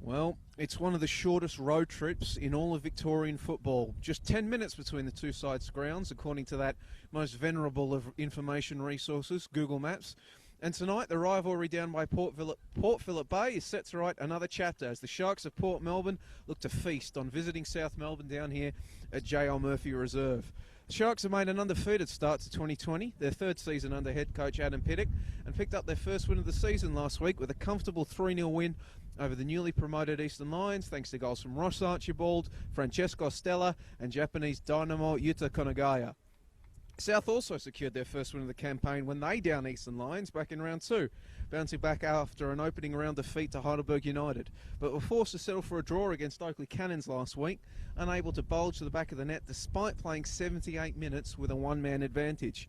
Well, it's one of the shortest road trips in all of Victorian football. Just 10 minutes between the two sides' grounds, according to that most venerable of information resources, Google Maps. And tonight, the rivalry down by Port Phillip Bay is set to write another chapter as the Sharks of Port Melbourne look to feast on visiting South Melbourne down here at J.L. Murphy Reserve. The Sharks have made an undefeated start to 2020, their third season under head coach Adam Pittock, and picked up their first win of the season last week with a comfortable 3-0 win over the newly promoted Eastern Lions, thanks to goals from Ross Archibald, Francesco Stella, and Japanese dynamo Yuta Konagaya. South also secured their first win of the campaign when they downed Eastern Lions back in round 2, bouncing back after an opening round defeat to Heidelberg United, but were forced to settle for a draw against Oakley Cannons last week, unable to bulge to the back of the net despite playing 78 minutes with a one-man advantage.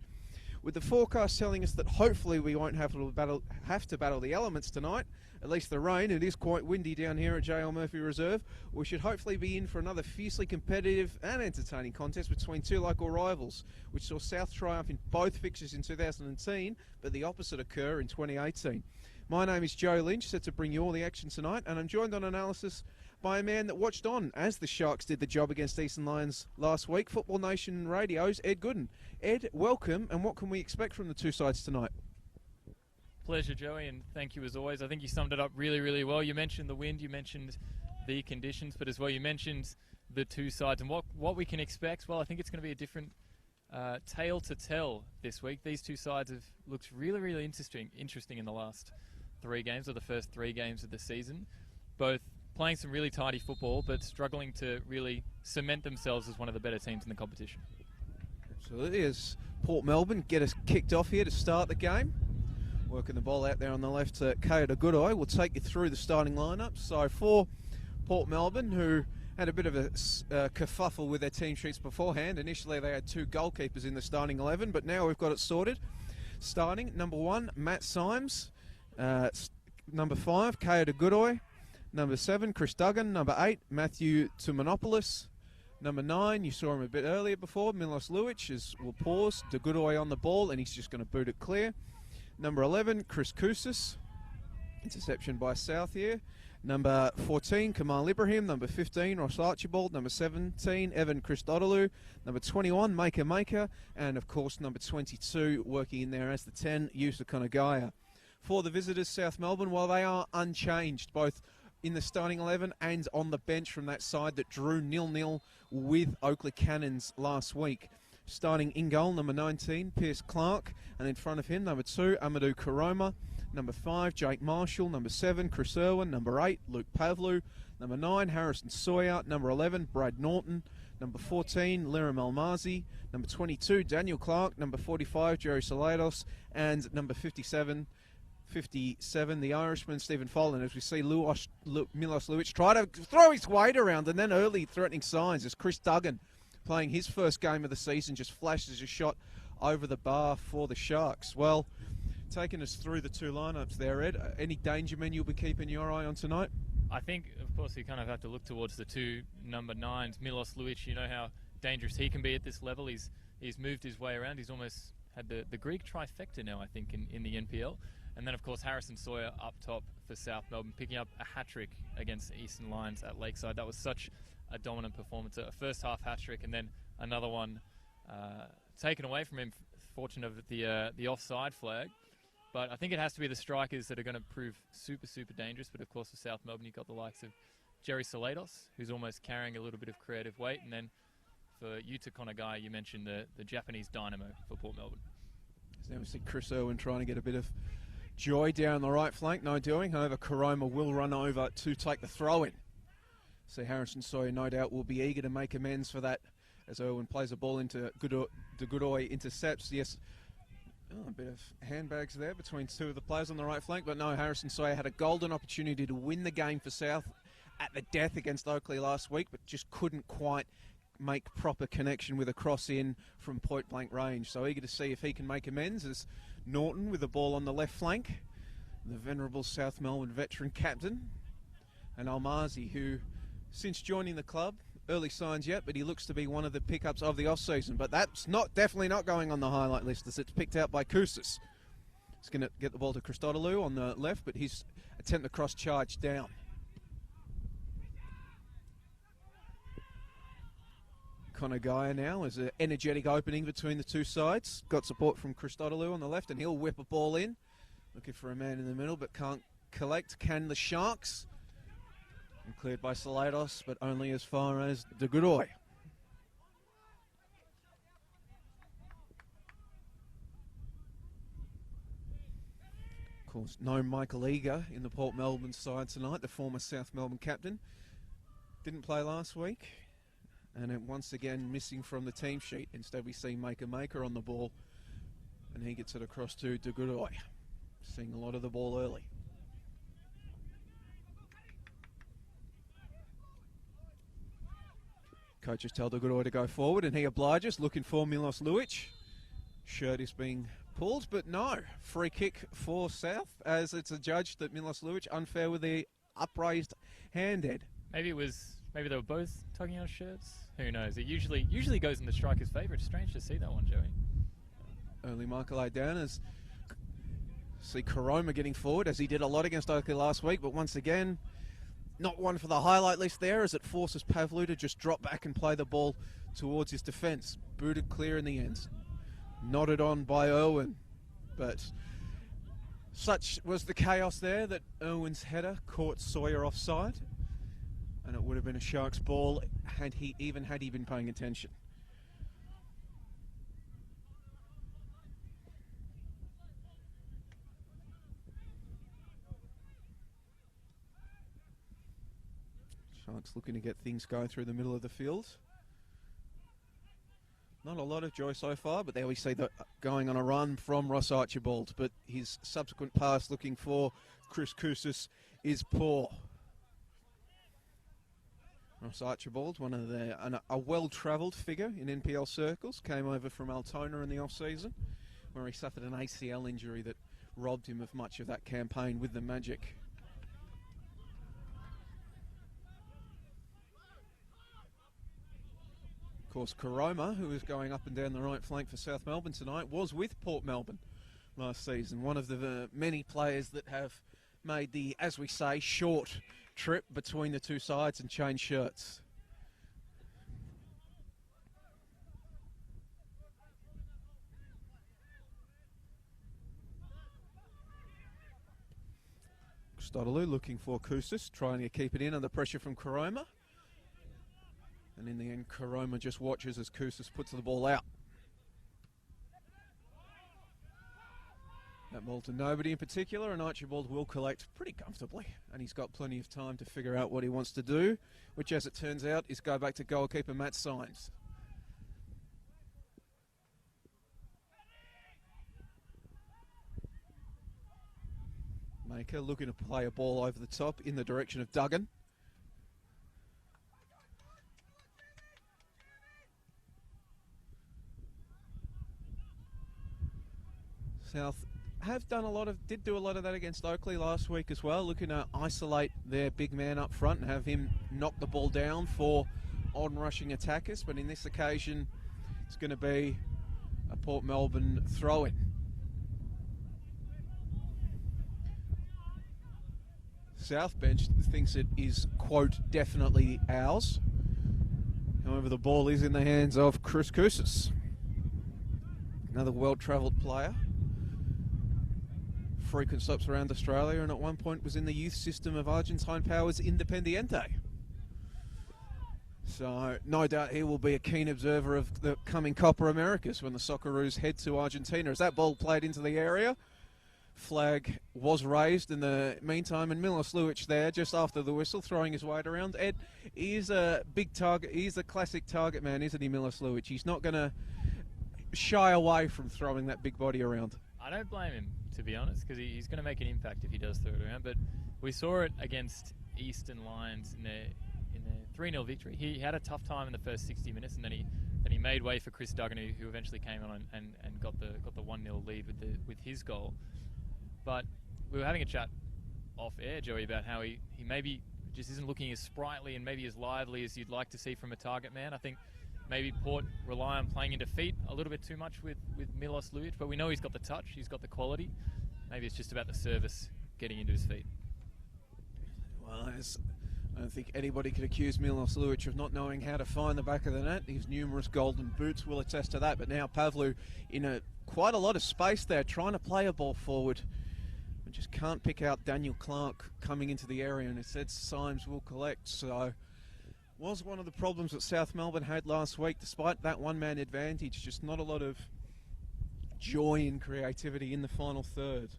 With the forecast telling us that hopefully we won't have to battle the elements tonight, at least the rain, it is quite windy down here at J.L. Murphy Reserve, we should hopefully be in for another fiercely competitive and entertaining contest between two local rivals, which saw South triumph in both fixtures in 2010, but the opposite occur in 2018. My name is Joe Lynch, set to bring you all the action tonight, and I'm joined on analysis by a man that watched on as the Sharks did the job against Eastern Lions last week, Football Nation Radio's Ed Gooden. Ed, welcome, and what can we expect from the two sides tonight? Pleasure, Joey, and thank you as always. I think you summed it up really, really well. You mentioned the wind, you mentioned the conditions, but as well you mentioned the two sides and what we can expect. Well, I think it's going to be a different tale to tell this week. These two sides have looked really, really interesting in the last 3 games, or the first 3 games of the season. Both playing some really tidy football, but struggling to really cement themselves as one of the better teams in the competition. Absolutely, as Port Melbourne get us kicked off here to start the game. Working the ball out there on the left to Kaya Goodeye. We'll take you through the starting lineup. So for Port Melbourne, who had a bit of a kerfuffle with their team sheets beforehand. Initially they had 2 goalkeepers in the starting 11, but now we've got it sorted. Starting, number 1, Matt Symes. Number 5, Kaya Goodeye. Number 7, Chris Duggan. Number 8, Matthew Tumanopoulos. Number 9, you saw him a bit earlier before, Milos Luic, as we'll pause. De Goodeye on the ball, and he's just going to boot it clear. Number 11, Chris Koussis. Interception by South here. Number 14, Kamal Ibrahim. Number 15, Ross Archibald. Number 17, Evan Christodoulou. Number 21, Maker. And of course, number 22, working in there as the 10, Yuta Konagaya. For the visitors, South Melbourne, while they are unchanged, both in the starting 11 and on the bench from that side that drew 0-0 with Oakley Cannons last week. Starting in goal, number 19, Pierce Clark, and in front of him, number 2, Amadou Karoma, number 5, Jake Marshall, number 7, Chris Irwin, number 8, Luke Pavlou, number 9, Harrison Sawyer, number 11, Brad Norton, number 14, Liram Almazi, number 22, Daniel Clark, number 45, Jerry Salados, and number 57, the Irishman, Stephen Follen, as we see Milos Luic try to throw his weight around, and then early threatening signs as Chris Duggan, playing his first game of the season, just flashes a shot over the bar for the Sharks. Well, taking us through the 2 lineups there, Ed, any danger men you'll be keeping your eye on tonight? I think, of course, you kind of have to look towards the 2 number 9s. Milos Luic, you know how dangerous he can be at this level. He's moved his way around. He's almost had the Greek trifecta now, I think, in the NPL. And then, of course, Harrison Sawyer up top for South Melbourne, picking up a hat-trick against Eastern Lions at Lakeside. That was such a dominant performance, a first half hat-trick, and then another one taken away from him, fortunate of the offside flag. But I think it has to be the strikers that are going to prove super, super dangerous. But of course, for South Melbourne, you've got the likes of Jerry Salados, who's almost carrying a little bit of creative weight. And then for Yuta Konagaya, you mentioned the Japanese dynamo for Port Melbourne. So now we see Chris Irwin trying to get a bit of joy down the right flank, no doing. However, Karoma will run over to take the throw-in. So Harrison Sawyer, no doubt, will be eager to make amends for that as Irwin plays a ball into De Goodeye, intercepts. Yes, a bit of handbags there between 2 of the players on the right flank, but no, Harrison Sawyer had a golden opportunity to win the game for South at the death against Oakley last week, but just couldn't quite make proper connection with a cross in from point-blank range. So eager to see if he can make amends as Norton with the ball on the left flank, the venerable South Melbourne veteran captain, and Almazi, who since joining the club, early signs yet, but he looks to be one of the pickups of the off-season. But that's definitely not going on the highlight list as it's picked out by Koussis. He's going to get the ball to Christodoulou on the left, but his attempt to cross-charge down. kind of guy now. There's an energetic opening between the two sides. Got support from Christodoulou on the left, and he'll whip a ball in. Looking for a man in the middle, but can't collect. Can the Sharks? And cleared by Salados, but only as far as De Godoy. Of course, no Michael Eager in the Port Melbourne side tonight, the former South Melbourne captain. Didn't play last week, and it once again missing from the team sheet. Instead, we see Maker on the ball, and he gets it across to De Godoy. Seeing a lot of the ball early. Coaches tell De Godoy to go forward, and he obliges, looking for Milos Luic. Shirt is being pulled, but no. Free kick for South, as it's adjudged that Milos Luic unfair with the upraised hand, Ed. Maybe they were both tugging on shirts. Who knows? It usually goes in the striker's favour. It's strange to see that one, Joey. Only Michael A. down as see Karoma getting forward, as he did a lot against Oakley last week, but once again, not one for the highlight list there, as it forces Pavlu to just drop back and play the ball towards his defence. Booted clear in the end. Nodded on by Irwin, but such was the chaos there that Irwin's header caught Sawyer offside, and it would have been a Sharks ball had he been paying attention. Sharks looking to get things going through the middle of the field. Not a lot of joy so far, but there we see the going on a run from Ross Archibald, but his subsequent pass looking for Chris Koussis is poor. Ross Archibald, one of a well-travelled figure in NPL circles, came over from Altona in the off-season, where he suffered an ACL injury that robbed him of much of that campaign with the Magic. Of course, Karoma, who is going up and down the right flank for South Melbourne tonight, was with Port Melbourne last season. One of the many players that have made the, as we say, short trip between the two sides and changed shirts. Christodoulou looking for Koussis, trying to keep it in under pressure from Karoma. And in the end, Karoma just watches as Koussis puts the ball out. That ball to nobody in particular, and Archibald will collect pretty comfortably. And he's got plenty of time to figure out what he wants to do, which, as it turns out, is go back to goalkeeper Matt Symes. Maker looking to play a ball over the top in the direction of Duggan. South did do a lot of that against Oakley last week as well, looking to isolate their big man up front and have him knock the ball down for on-rushing attackers, but in this occasion it's going to be a Port Melbourne throw-in. South bench thinks it is, quote, definitely ours. However, the ball is in the hands of Chris Koussis, another well-travelled player. Frequent stops around Australia, and at one point was in the youth system of Argentine Powers Independiente. So no doubt he will be a keen observer of the coming Copa Americas when the Socceroos head to Argentina. As that ball played into the area, flag was raised in the meantime, and Milos Luic there just after the whistle, throwing his weight around. Ed, he is a big target. He's a classic target man, isn't he, Milos Luic? He's not going to shy away from throwing that big body around. I don't blame him, to be honest, because he's going to make an impact if he does throw it around. But we saw it against Eastern Lions in their 3-0 victory. He had a tough time in the first 60 minutes, and then he made way for Chris Duggan, who eventually came on and got the 1-0 lead with his goal. But we were having a chat off air, Joey, about how he maybe just isn't looking as sprightly and maybe as lively as you'd like to see from a target man. I think maybe Port rely on playing into feet a little bit too much with Milos Luic, but we know he's got the touch, he's got the quality. Maybe it's just about the service getting into his feet. Well, as I don't think anybody could accuse Milos Lucic of not knowing how to find the back of the net. His numerous golden boots will attest to that. But now Pavlu in quite a lot of space there, trying to play a ball forward. But just can't pick out Daniel Clark coming into the area, and instead Symes will collect. So was one of the problems that South Melbourne had last week, despite that one-man advantage. Just not a lot of joy and creativity in the final third.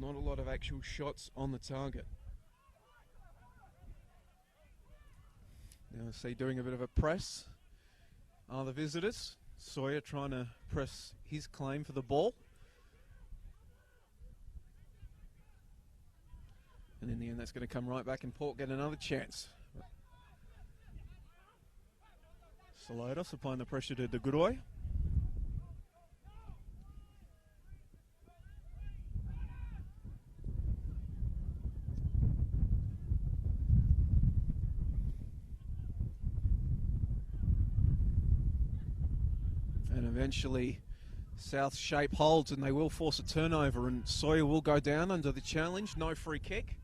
Not a lot of actual shots on the target. Now, see, doing a bit of a press are the visitors. Sawyer trying to press his claim for the ball. And in the end, that's going to come right back and Port get another chance. Salados applying the pressure to De Godoy. Eventually, South's shape holds and they will force a turnover, and Sawyer will go down under the challenge. No free kick.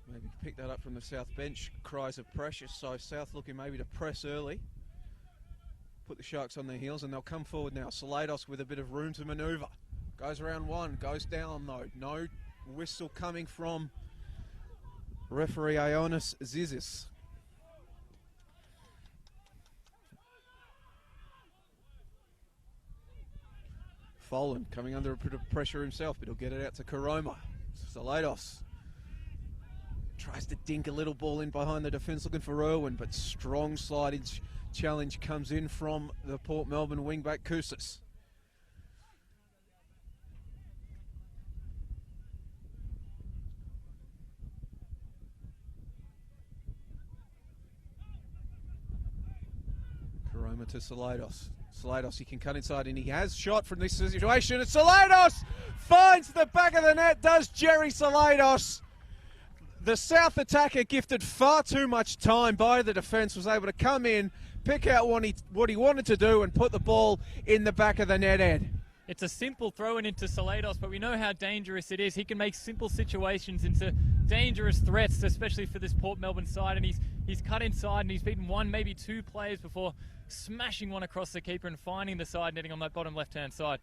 Maybe pick that up from the South bench. Cries of pressure, so South looking maybe to press early. Put the Sharks on their heels, and they'll come forward now. Salados with a bit of room to manoeuvre. Goes around one, goes down though. No whistle coming from referee Ioannis Zizis. Folan coming under a bit of pressure himself, but he'll get it out to Karoma. Salados tries to dink a little ball in behind the defence looking for Irwin, but strong sliding challenge comes in from the Port Melbourne wingback Kousas. Karoma to Salados. Salados, he can cut inside, and he has shot from this situation. And Salados finds the back of the net, does Jerry Salados. The South attacker, gifted far too much time by the defence, was able to come in, pick out what he wanted to do, and put the ball in the back of the net, Ed. It's a simple throw-in into Salados, but we know how dangerous it is. He can make simple situations into dangerous threats, especially for this Port Melbourne side. And he's cut inside, and he's beaten one, maybe two players before smashing one across the keeper and finding the side netting on that bottom left-hand side.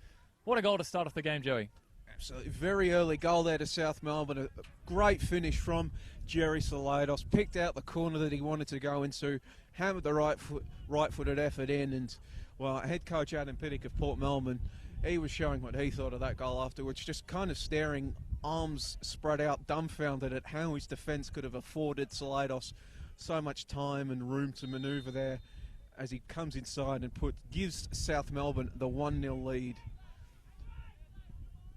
What a goal to start off the game, Joey. Absolutely. Very early goal there to South Melbourne. A great finish from Jerry Salados. Picked out the corner that he wanted to go into, hammered the right-footed effort in, and, well, head coach Adam Pittock of Port Melbourne, he was showing what he thought of that goal afterwards, just kind of staring, arms spread out, dumbfounded at how his defence could have afforded Salados so much time and room to manoeuvre there as he comes inside and gives South Melbourne the 1-0 lead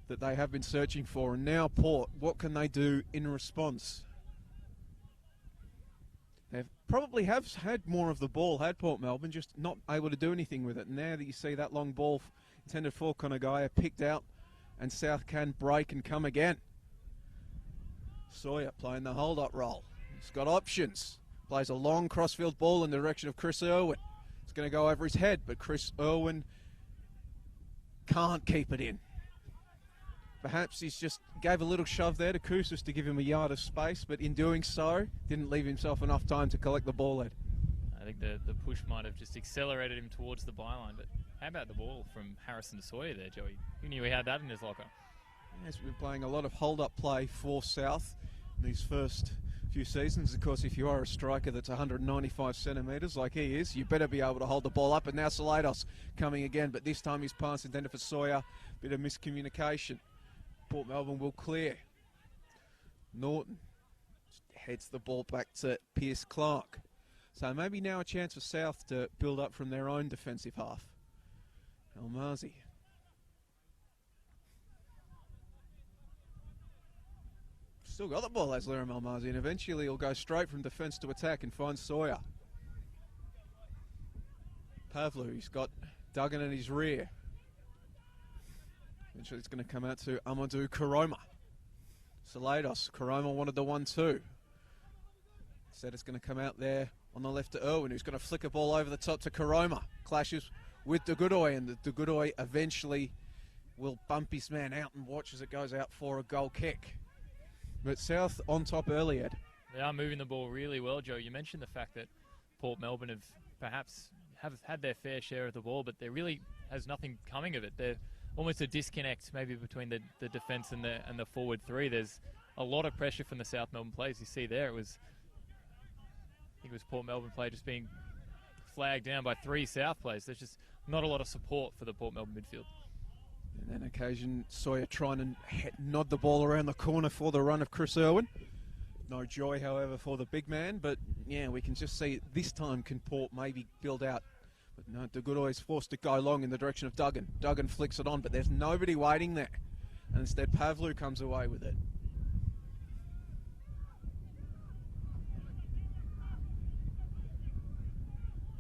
that they have been searching for. And now Port, what can they do in response? They probably have had more of the ball, had Port Melbourne, just not able to do anything with it. And now that you see that long ball intended for Konagaya picked out, and South can break and come again. Sawyer playing the hold-up role. He's got options. Plays a long crossfield ball in the direction of Chris Irwin. It's going to go over his head, but Chris Irwin can't keep it in. Perhaps he's just gave a little shove there to Kousas to give him a yard of space, but in doing so, didn't leave himself enough time to collect the ball, Ed. I think the push might have just accelerated him towards the byline, but how about the ball from Harrison Sawyer there, Joey? Who knew he had that in his locker? Yes, we've been playing a lot of hold-up play for South in these first few seasons. Of course, if you are a striker that's 195 centimetres like he is, you better be able to hold the ball up. And now Salados coming again, but this time he's pass intended for Sawyer. Bit of miscommunication. Port Melbourne will clear. Norton heads the ball back to Pierce Clark. So maybe now a chance for South to build up from their own defensive half. Almazi. Still got the ball, Aslerim Almazi, and eventually he'll go straight from defence to attack and find Sawyer. Pavlu, he's got Duggan in his rear. Eventually it's going to come out to Amadou Karoma. Salados, Karoma wanted the 1-2. Instead it's going to come out there on the left to Irwin, who's going to flick a ball over the top to Karoma. Clashes with De Godoy, and De Godoy eventually will bump his man out and watch as it goes out for a goal kick. But South on top early, Ed. They are moving the ball really well, Joe. You mentioned the fact that Port Melbourne have had their fair share of the ball, but there really has nothing coming of it. They're almost a disconnect maybe between the defence and the forward three. There's a lot of pressure from the South Melbourne players. You see there, I think it was Port Melbourne player just being flagged down by 3 South players. There's just not a lot of support for the Port Melbourne midfield. And then occasion Sawyer trying to nod the ball around the corner for the run of Chris Irwin. No joy, however, for the big man. But, yeah, we can just see this time can Port maybe build out. But no, De Goodoi is forced to go long in the direction of Duggan. Duggan flicks it on, but there's nobody waiting there. And instead, Pavlu comes away with it.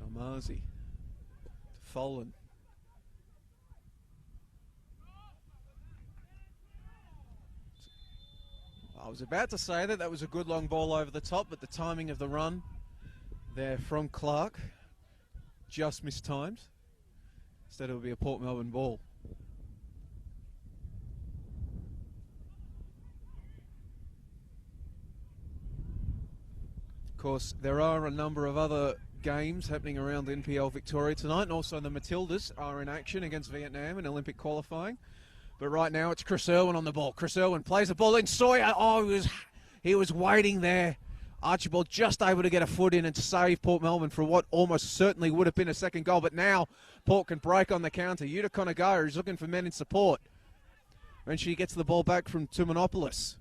Almazi to Folan. I was about to say that was a good long ball over the top, but the timing of the run there from Clark just mistimed. Instead it will be a Port Melbourne ball. Of course, there are a number of other games happening around NPL Victoria tonight, and also the Matildas are in action against Vietnam in Olympic qualifying. But right now it's Chris Irwin on the ball. Chris Irwin plays the ball in. Sawyer, he was waiting there. Archibald just able to get a foot in and save Port Melbourne for what almost certainly would have been a second goal. But now Port can break on the counter. Yuta Konagara is looking for men in support. Eventually he gets the ball back from Tumanopoulos.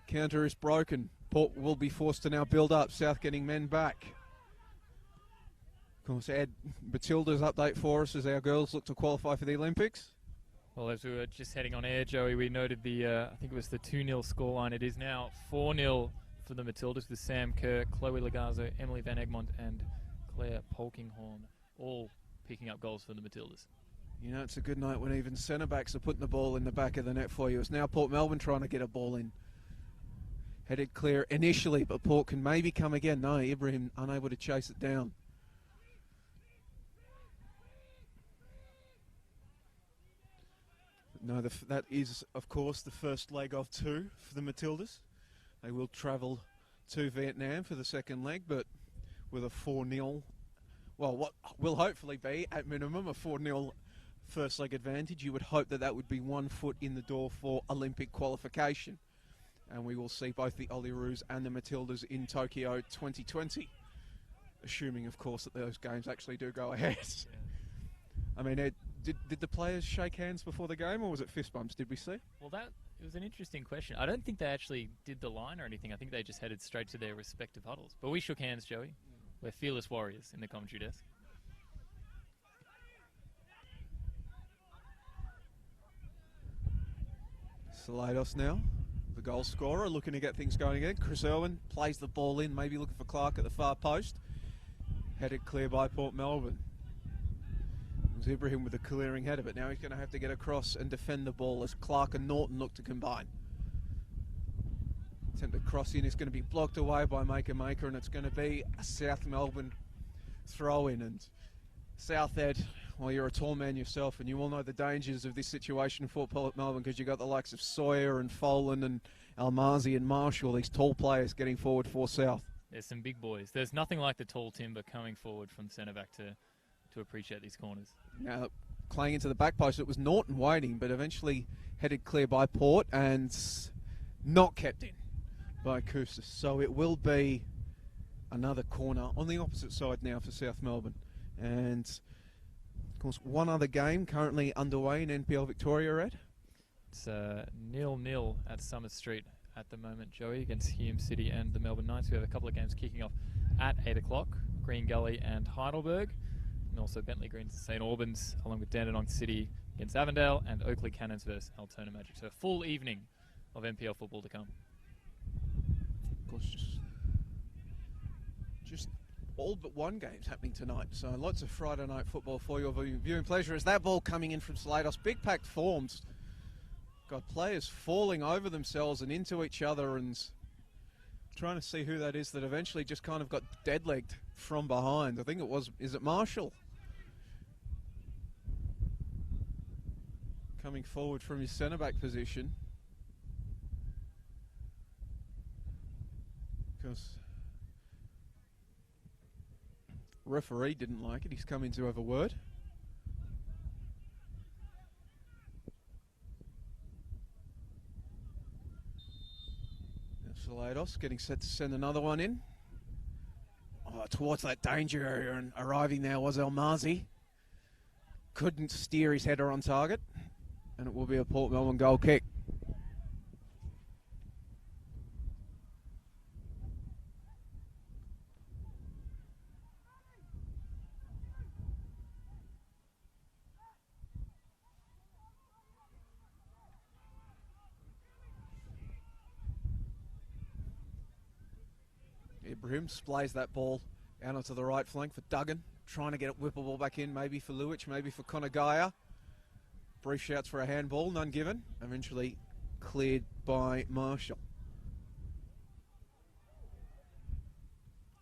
Counter is broken. Port will be forced to now build up. South getting men back. Of course, Ed, Matilda's update for us as our girls look to qualify for the Olympics. Well, as we were just heading on air, Joey, we noted I think it was the 2-0 scoreline. It is now 4-0 for the Matildas with Sam Kerr, Chloe Lagazzo, Emily Van Egmont and Claire Polkinghorn all picking up goals for the Matildas. You know, it's a good night when even centre-backs are putting the ball in the back of the net for you. It's now Port Melbourne trying to get a ball in. Headed clear initially, but Port can maybe come again. No, Ibrahim unable to chase it down. No, that is, of course, the first leg of 2 for the Matildas. They will travel to Vietnam for the second leg, but with a 4-0, well, what will hopefully be, at minimum, a 4-0 first leg advantage. You would hope that would be 1 foot in the door for Olympic qualification. And we will see both the Olyroos and the Matildas in Tokyo 2020. Assuming, of course, that those games actually do go ahead. Yeah. I mean, did the players shake hands before the game, or was it fist bumps? Did we see? Well, it was an interesting question. I don't think they actually did the line or anything. I think they just headed straight to their respective huddles. But we shook hands, Joey. We're fearless warriors in the commentary desk. Salados now, the goal scorer, looking to get things going again. Chris Irwin plays the ball in, maybe looking for Clark at the far post. Headed clear by Port Melbourne. It was Ibrahim with a clearing header, but now he's going to have to get across and defend the ball as Clark and Norton look to combine. Attempted cross in is going to be blocked away by Maker, and it's going to be a South Melbourne throw in. And South Ed, well, you're a tall man yourself, and you all know the dangers of this situation for Port Melbourne, because you've got the likes of Sawyer and Folan and Almazi and Marshall, these tall players getting forward for South. There's some big boys. There's nothing like the tall timber coming forward from centre back to appreciate these corners. Now, playing into the back post, it was Norton waiting, but eventually headed clear by Port and not kept in by Koussis. So it will be another corner on the opposite side now for South Melbourne. And, of course, one other game currently underway in NPL Victoria, Ed. It's 0-0 at Summers Street at the moment, Joey, against Hume City and the Melbourne Knights. We have a couple of games kicking off at 8 o'clock, Green Gully and Heidelberg. And also Bentley Greens and St Albans, along with Dandenong City against Avondale, and Oakley Cannons versus Altona Magic. So a full evening of NPL football to come. Of course, just all but one game's happening tonight. So lots of Friday night football for your viewing pleasure. As that ball coming in from Slados, big packed forms. Got players falling over themselves and into each other, and trying to see who that is that eventually just kind of got dead-legged from behind. I think it was, is it Marshall? coming forward from his centre-back position. Because referee didn't like it. He's come in to have a word. Salados getting set to send another one in. Oh, towards that danger area, and arriving there was El Mazi. Couldn't steer his header on target, and it will be a Port Melbourne goal kick. Ibrahim splays that ball out onto the right flank for Duggan, trying to get it whippable back in, maybe for Luich, maybe for Konagaya. Brief shouts for a handball, none given. Eventually cleared by Marshall.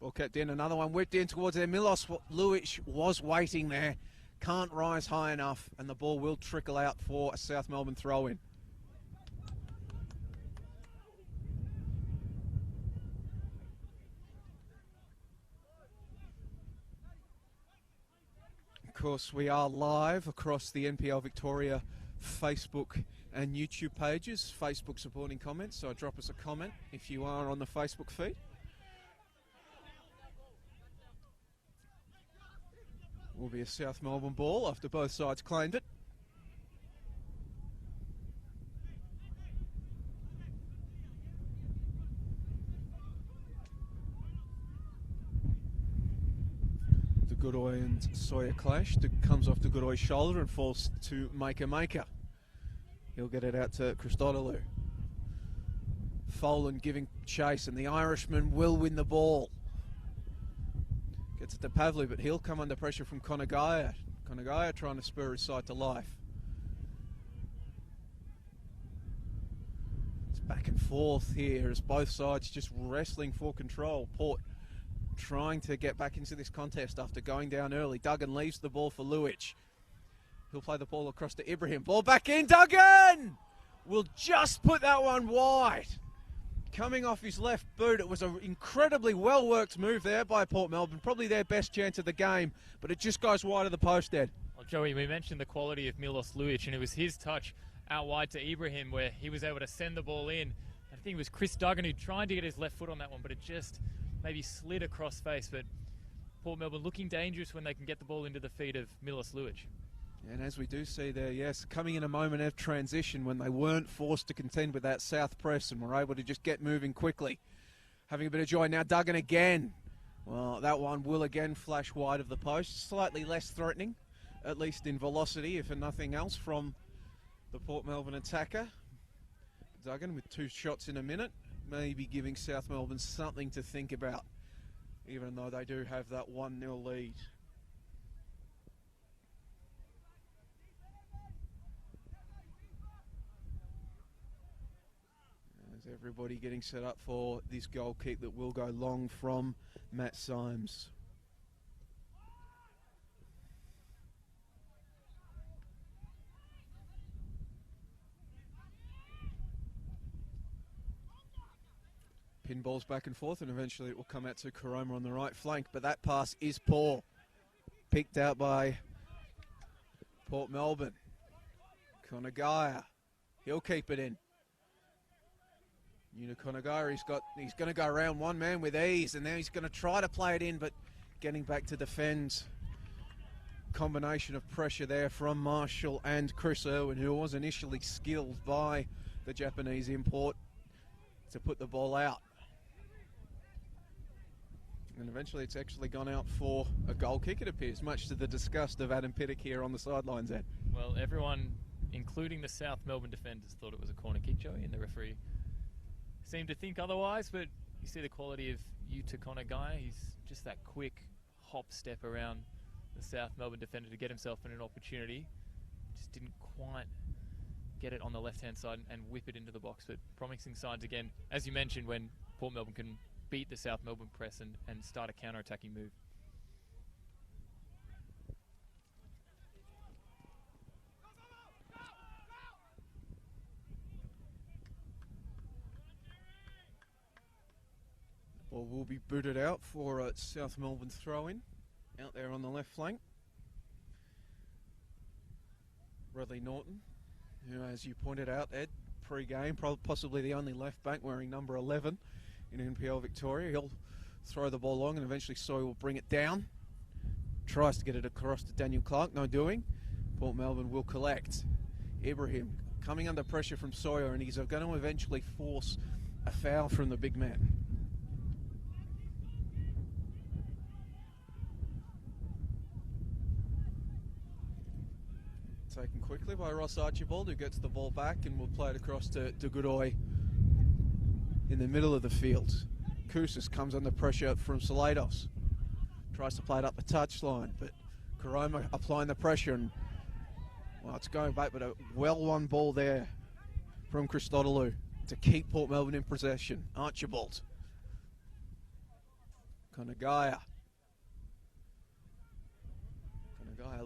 Ball kept in, another one whipped in towards there. Milos Luich was waiting there, can't rise high enough, and the ball will trickle out for a South Melbourne throw-in. Of course, we are live across the NPL Victoria Facebook and YouTube pages. Facebook supporting comments, so drop us a comment if you are on the Facebook feed. Will be a South Melbourne ball after both sides claimed it. Goodoi and Sawyer clash. Comes off to Goodoi shoulder and falls to Maker. He'll get it out to Christodoulou. Folan giving chase, and the Irishman will win the ball. Gets it to Pavlou, but he'll come under pressure from Konagaya. Konagaya trying to spur his side to life. It's back and forth here as both sides just wrestling for control. Port trying to get back into this contest after going down early. Duggan leaves the ball for Luich. He'll play the ball across to Ibrahim. Ball back in. Duggan will just put that one wide. Coming off his left boot. It was an incredibly well-worked move there by Port Melbourne. Probably their best chance of the game, but it just goes wide of the post, Ed. Well, Joey, we mentioned the quality of Milos Luich, and it was his touch out wide to Ibrahim where he was able to send the ball in. I think it was Chris Duggan who tried to get his left foot on that one, but it just maybe slid across face. But Port Melbourne looking dangerous when they can get the ball into the feet of Milos Luich. And as we do see there, yes, coming in a moment of transition when they weren't forced to contend with that south press and were able to just get moving quickly. Having a bit of joy. Now Duggan again. Well, that one will again flash wide of the post. Slightly less threatening, at least in velocity, if nothing else, from the Port Melbourne attacker. Duggan with 2 shots in a minute. Maybe giving South Melbourne something to think about, even though they do have that 1-0 lead. As everybody getting set up for this goal kick that will go long from Matt Symes. Pinballs back and forth, and eventually it will come out to Karoma on the right flank, but that pass is poor. Picked out by Port Melbourne. Konagaya, he'll keep it in. Konagaya, he's going to go around one man with ease, and now he's going to try to play it in, but getting back to defend. Combination of pressure there from Marshall and Chris Irwin, who was initially skilled by the Japanese import to put the ball out. And eventually it's actually gone out for a goal kick, it appears, much to the disgust of Adam Pittock here on the sidelines, Ed. Well, everyone, including the South Melbourne defenders, thought it was a corner kick, Joey, and the referee seemed to think otherwise, but you see the quality of Yuta Konagaya. He's just that quick hop step around the South Melbourne defender to get himself in an opportunity. Just didn't quite get it on the left-hand side and whip it into the box, but promising signs again, as you mentioned, when Port Melbourne can beat the South Melbourne press and start a counter-attacking move. Ball will be booted out for a South Melbourne throw-in out there on the left flank. Bradley Norton, who, as you pointed out, Ed, pre-game, possibly the only left back wearing number 11 in NPL Victoria. He'll throw the ball long and eventually Sawyer will bring it down. Tries to get it across to Daniel Clark, no doing. Port Melbourne will collect. Ibrahim coming under pressure from Sawyer, and he's going to eventually force a foul from the big man. Taken quickly by Ross Archibald, who gets the ball back and will play it across to Goodoi in the middle of the field. Kousas comes under pressure from Salados. Tries to play it up the touchline, but Karoma applying the pressure, and well, it's going back, but a well-won ball there from Christodoulou to keep Port Melbourne in possession. Archibald. Konagaya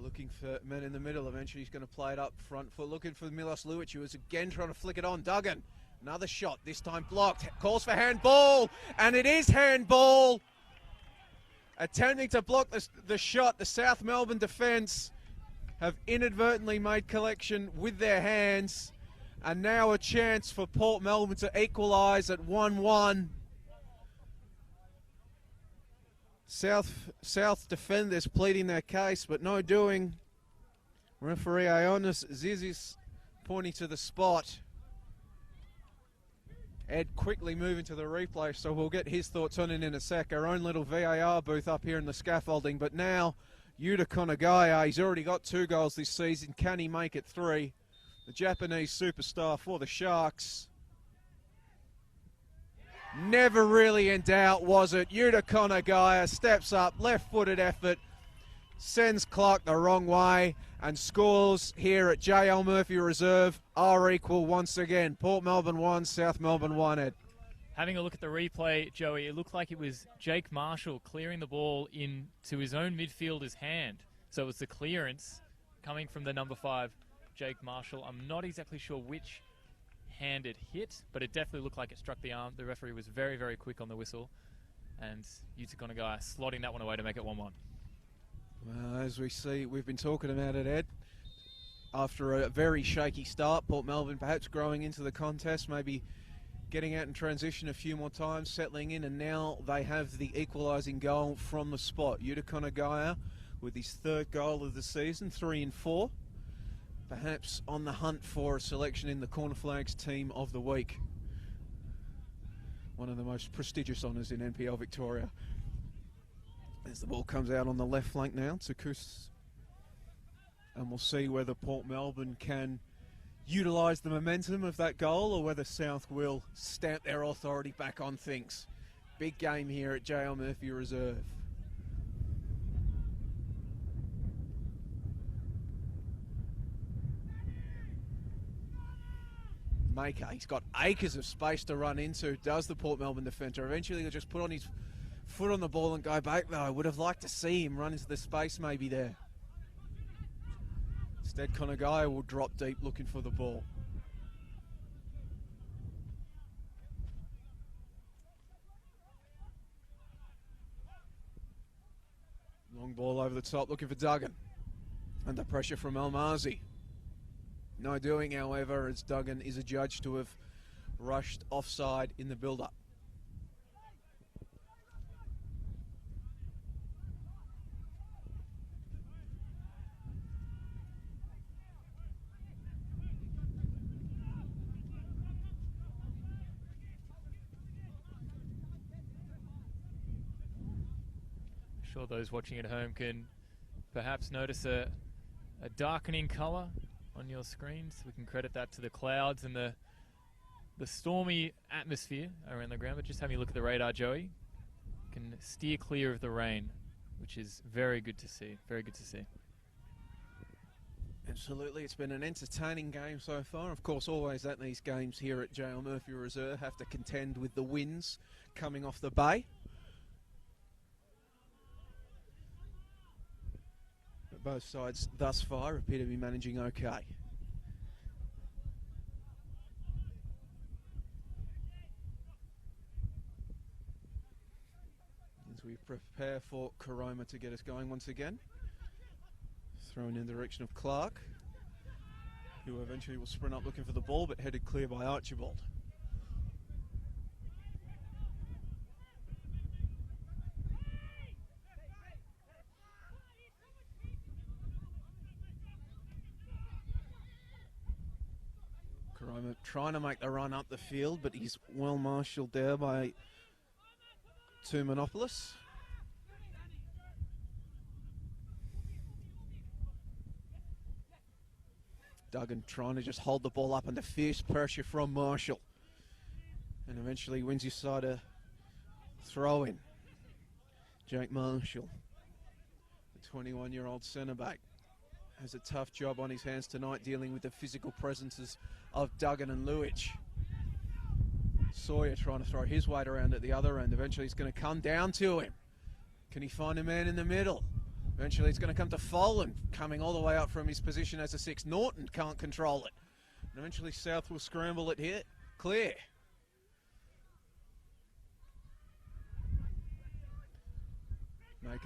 looking for men in the middle. Eventually he's going to play it up front foot, looking for Milos Luic, who is again trying to flick it on. Duggan, another shot, this time blocked. Calls for handball, and it is handball. Attempting to block the shot, the South Melbourne defence have inadvertently made collection with their hands, and now a chance for Port Melbourne to equalise at 1-1. South defenders pleading their case, but no doing. Referee Ionis Zizis pointing to the spot. Ed quickly moving to the replay, so we'll get his thoughts on it in a sec. Our own little VAR booth up here in the scaffolding, but now Yuta Konagaya, he's already got 2 goals this season. Can he make it 3? The Japanese superstar for the Sharks. Never really in doubt, was it? Yuta Konagaya steps up, left-footed effort, sends Clark the wrong way, and scores here at JL Murphy Reserve are equal once again. Port Melbourne 1, South Melbourne 1, Ed. Having a look at the replay, Joey, it looked like it was Jake Marshall clearing the ball into his own midfielder's hand. So it was the clearance coming from the number 5, Jake Marshall. I'm not exactly sure which hand it hit, but it definitely looked like it struck the arm. The referee was very, very quick on the whistle, and Yuta Konagaya slotting that one away to make it 1-1. Well, as we see, we've been talking about it, Ed. After a very shaky start, Port Melbourne perhaps growing into the contest, maybe getting out in transition a few more times, settling in, and now they have the equalising goal from the spot. Yuta Konagaya with his 3rd goal of the season, 3 and 4. Perhaps on the hunt for a selection in the Corner Flags Team of the Week. One of the most prestigious honours in NPL Victoria. As the ball comes out on the left flank now to Kus. And we'll see whether Port Melbourne can utilise the momentum of that goal or whether South will stamp their authority back on things. Big game here at JL Murphy Reserve. Maker, he's got acres of space to run into, does the Port Melbourne defender. Eventually he'll just put on his foot on the ball and go back, though. I would have liked to see him run into the space maybe there. Instead, Konagaya will drop deep looking for the ball. Long ball over the top, looking for Duggan. Under pressure from Almazi. No doing, however, as Duggan is adjudged to have rushed offside in the build-up. I'm sure those watching at home can perhaps notice a darkening colour on your screens. We can credit that to the clouds and the stormy atmosphere around the ground. But just having a look at the radar, Joey, can steer clear of the rain, which is very good to see. Very good to see. Absolutely, it's been an entertaining game so far. Of course, always at these games here at JL Murphy Reserve have to contend with the winds coming off the bay. But both sides thus far appear to be managing okay. prepare for Karoma to get us going once again. Thrown in the direction of Clark, who eventually will sprint up looking for the ball, but headed clear by Archibald. Karoma trying to make the run up the field, but he's well marshalled there by two Monopolists. Duggan trying to just hold the ball up under fierce pressure from Marshall. And eventually wins his side a throw in. Jake Marshall, the 21-year-old centre back, has a tough job on his hands tonight dealing with the physical presences of Duggan and Luich. Sawyer trying to throw his weight around at the other end. Eventually it's going to come down to him. Can he find a man in the middle? Eventually it's going to come to Folan, coming all the way up from his position as a 6. Norton can't control it. And eventually South will scramble it here. Clear.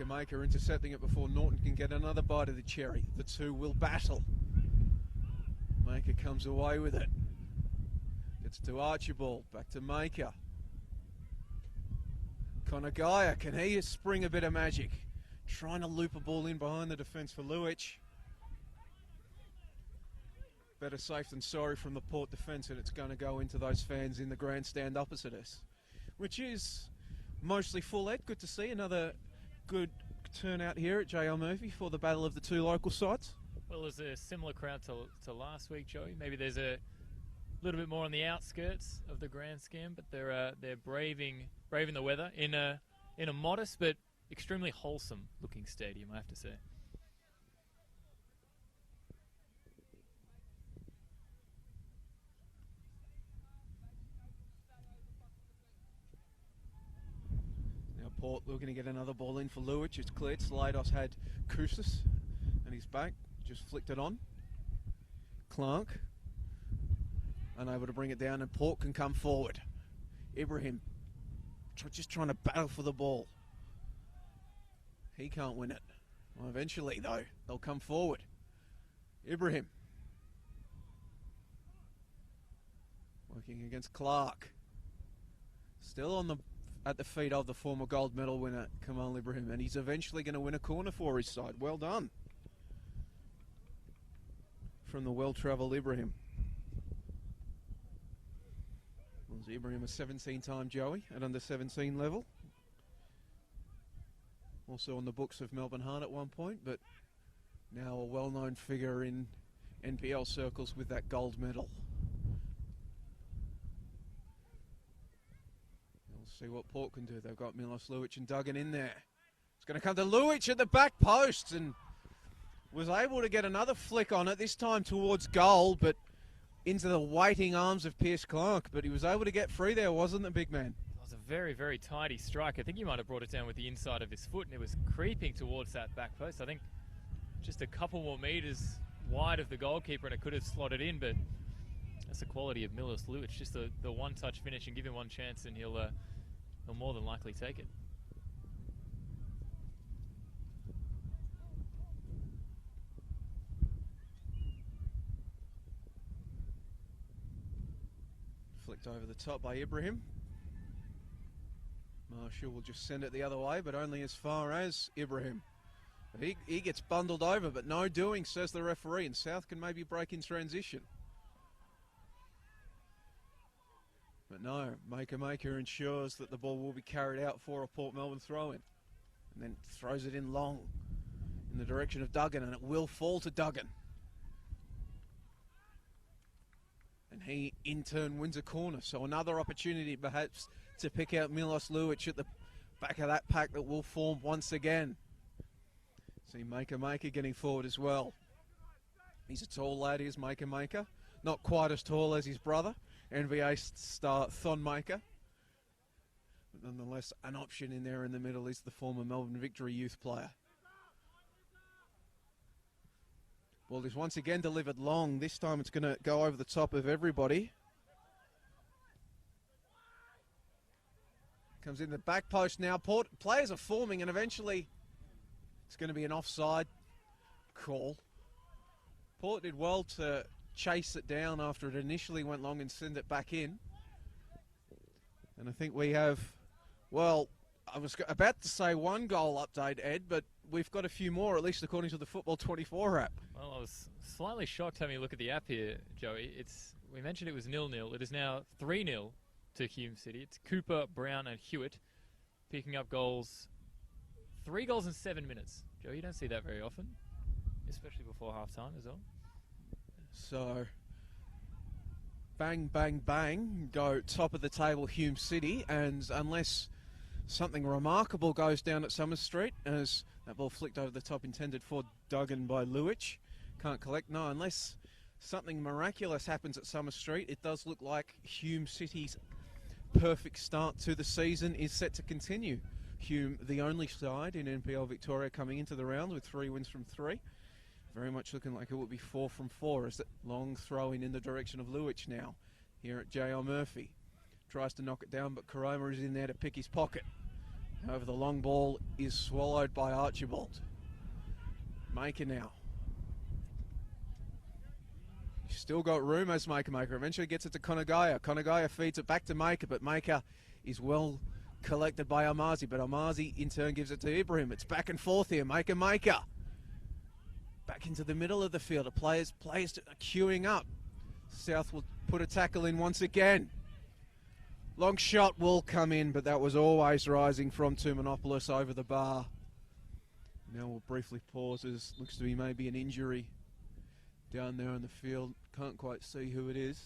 Maker intercepting it before Norton can get another bite of the cherry. The two will battle. Maker comes away with it. Gets to Archibald, back to Maker. Konagaya, can he spring a bit of magic? Trying to loop a ball in behind the defence for Luich. Better safe than sorry from the Port defence, and it's going to go into those fans in the grandstand opposite us, which is mostly full, Ed. Good to see another good turnout here at JL Murphy for the battle of the two local sides. Well, there's a similar crowd to last week, Joey. Maybe there's a little bit more on the outskirts of the grandstand, but they're braving the weather in a modest but extremely wholesome looking stadium, I have to say. Now Port looking to get another ball in for Luich. It's cleared. Slados had Koussis and he's back. Just flicked it on. Clark unable to bring it down, and Port can come forward. Ibrahim just trying to battle for the ball. He can't win it. Well, eventually, though, they'll come forward. Ibrahim working against Clark. Still at the feet of the former gold medal winner, Kamal Ibrahim, and he's eventually going to win a corner for his side. Well done from the well-travelled Ibrahim. Was Ibrahim a 17-time Joey at under 17 level? Also on the books of Melbourne Heart at one point, but now a well-known figure in NPL circles with that gold medal. We'll see what Port can do. They've got Milos, Luich and Duggan in there. It's going to come to Luich at the back post, and was able to get another flick on it, this time towards goal, but into the waiting arms of Pierce Clark. But he was able to get free there, wasn't the big man? It was a very, very tidy strike. I think he might have brought it down with the inside of his foot, and it was creeping towards that back post. I think just a couple more metres wide of the goalkeeper, and it could have slotted in, but that's the quality of Milos Luich. Just the one-touch finish, and give him one chance, and he'll more than likely take it. Flicked over the top by Ibrahim. Marshall will just send it the other way, but only as far as Ibrahim. He gets bundled over, but no doing, says the referee, and South can maybe break in transition. But no, Maker ensures that the ball will be carried out for a Port Melbourne throw-in, and then throws it in long in the direction of Duggan, and it will fall to Duggan. And he, in turn, wins a corner. So another opportunity, perhaps, to pick out Milos Luich at the back of that pack that will form once again. See Maker getting forward as well. He's a tall lad, is Maker. Not quite as tall as his brother, NBA star Thon Maker. But nonetheless, an option in there in the middle is the former Melbourne Victory youth player. Ball is once again delivered long. This time it's going to go over the top of everybody. Comes in the back post now. Port players are forming, and eventually it's going to be an offside call. Port did well to chase it down after it initially went long and send it back in. And I think we have, well, I was about to say one goal update, Ed, but we've got a few more, at least according to the Football 24 app. Well, I was slightly shocked having a look at the app here, Joey. We mentioned it was 0-0. It is now 3-0 to Hume City. It's Cooper, Brown and Hewitt picking up goals. 3 goals in 7 minutes. Joey, you don't see that very often, especially before half-time as well. So, bang, bang, bang, go top of the table Hume City, and unless something remarkable goes down at Summer Street, as that ball flicked over the top intended for Duggan by Luich, can't collect, no, unless something miraculous happens at Summer Street, it does look like Hume City's perfect start to the season is set to continue. Hume, the only side in NPL Victoria coming into the round with 3 wins from 3. Very much looking like it would be 4 from 4 as that long throw in the direction of Luich now. Here at J.R. Murphy. Tries to knock it down, but Karoma is in there to pick his pocket. However, the long ball is swallowed by Archibald. Maker now. Still got room as Maker. Eventually gets it to Konagaya. Konagaya feeds it back to Maker, but Maker is well collected by Amazi, but Amazi in turn gives it to Ibrahim. It's back and forth here. Maker. Back into the middle of the field. The players are queuing up. South will put a tackle in once again. Long shot will come in, but that was always rising from Tumanopoulos over the bar. Now we'll briefly pause as looks to be maybe an injury down there in the field. Can't quite see who it is.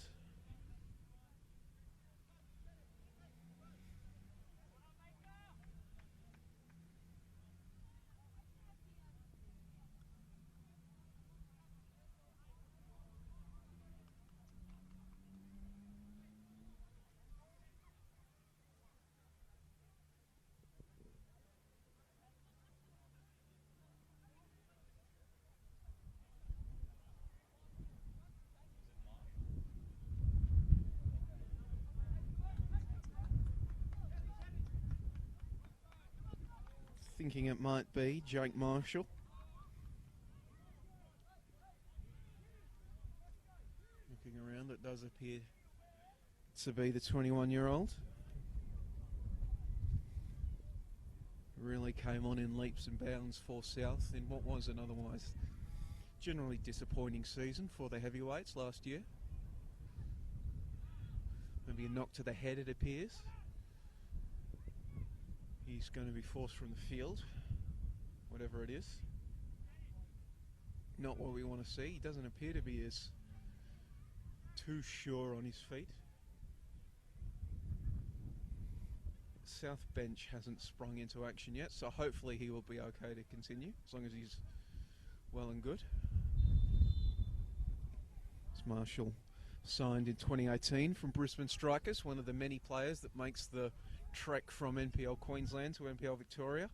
Thinking it might be Jake Marshall. Looking around, it does appear to be the 21-year-old. Really came on in leaps and bounds for South in what was an otherwise generally disappointing season for the heavyweights last year. Maybe a knock to the head, it appears. He's going to be forced from the field, whatever it is. Not what we want to see. He doesn't appear to be as too sure on his feet. South bench hasn't sprung into action yet, so hopefully he will be okay to continue, as long as he's well and good. It's Marshall, signed in 2018 from Brisbane Strikers, one of the many players that makes the trek from NPL Queensland to NPL Victoria.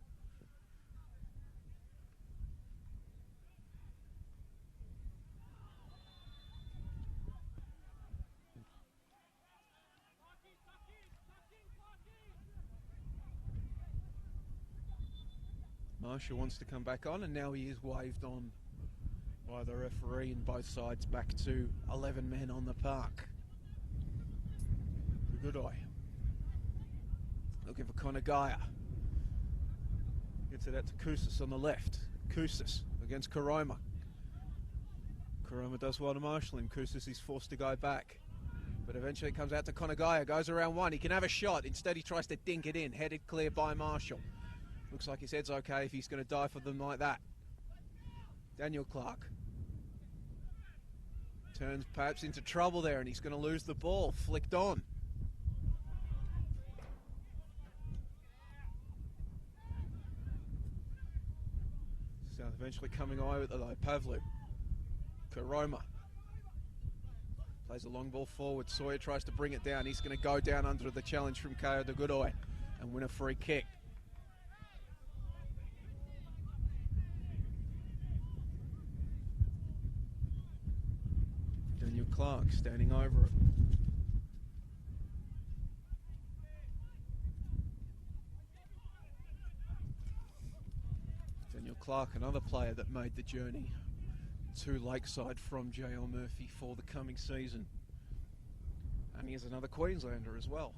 Marshall wants to come back on, and now he is waved on by the referee, and both sides back to 11 men on the park. Good eye. Looking for Konagaya. Gets it out to Koussis on the left. Koussis against Karoma. Karoma does well to Marshall, and Koussis is forced to go back. But eventually it comes out to Konagaya, goes around one. He can have a shot. Instead he tries to dink it in. Headed clear by Marshall. Looks like his head's okay if he's going to die for them like that. Daniel Clark. Turns perhaps into trouble there, and he's going to lose the ball. Flicked on. South eventually coming away with it though. Pavlu. Karoma. Plays a long ball forward. Sawyer tries to bring it down. He's going to go down under the challenge from Kao the Goodoi and win a free kick. Daniel Clark standing over it. Clark, another player that made the journey to Lakeside from JL Murphy for the coming season. And he is another Queenslander as well.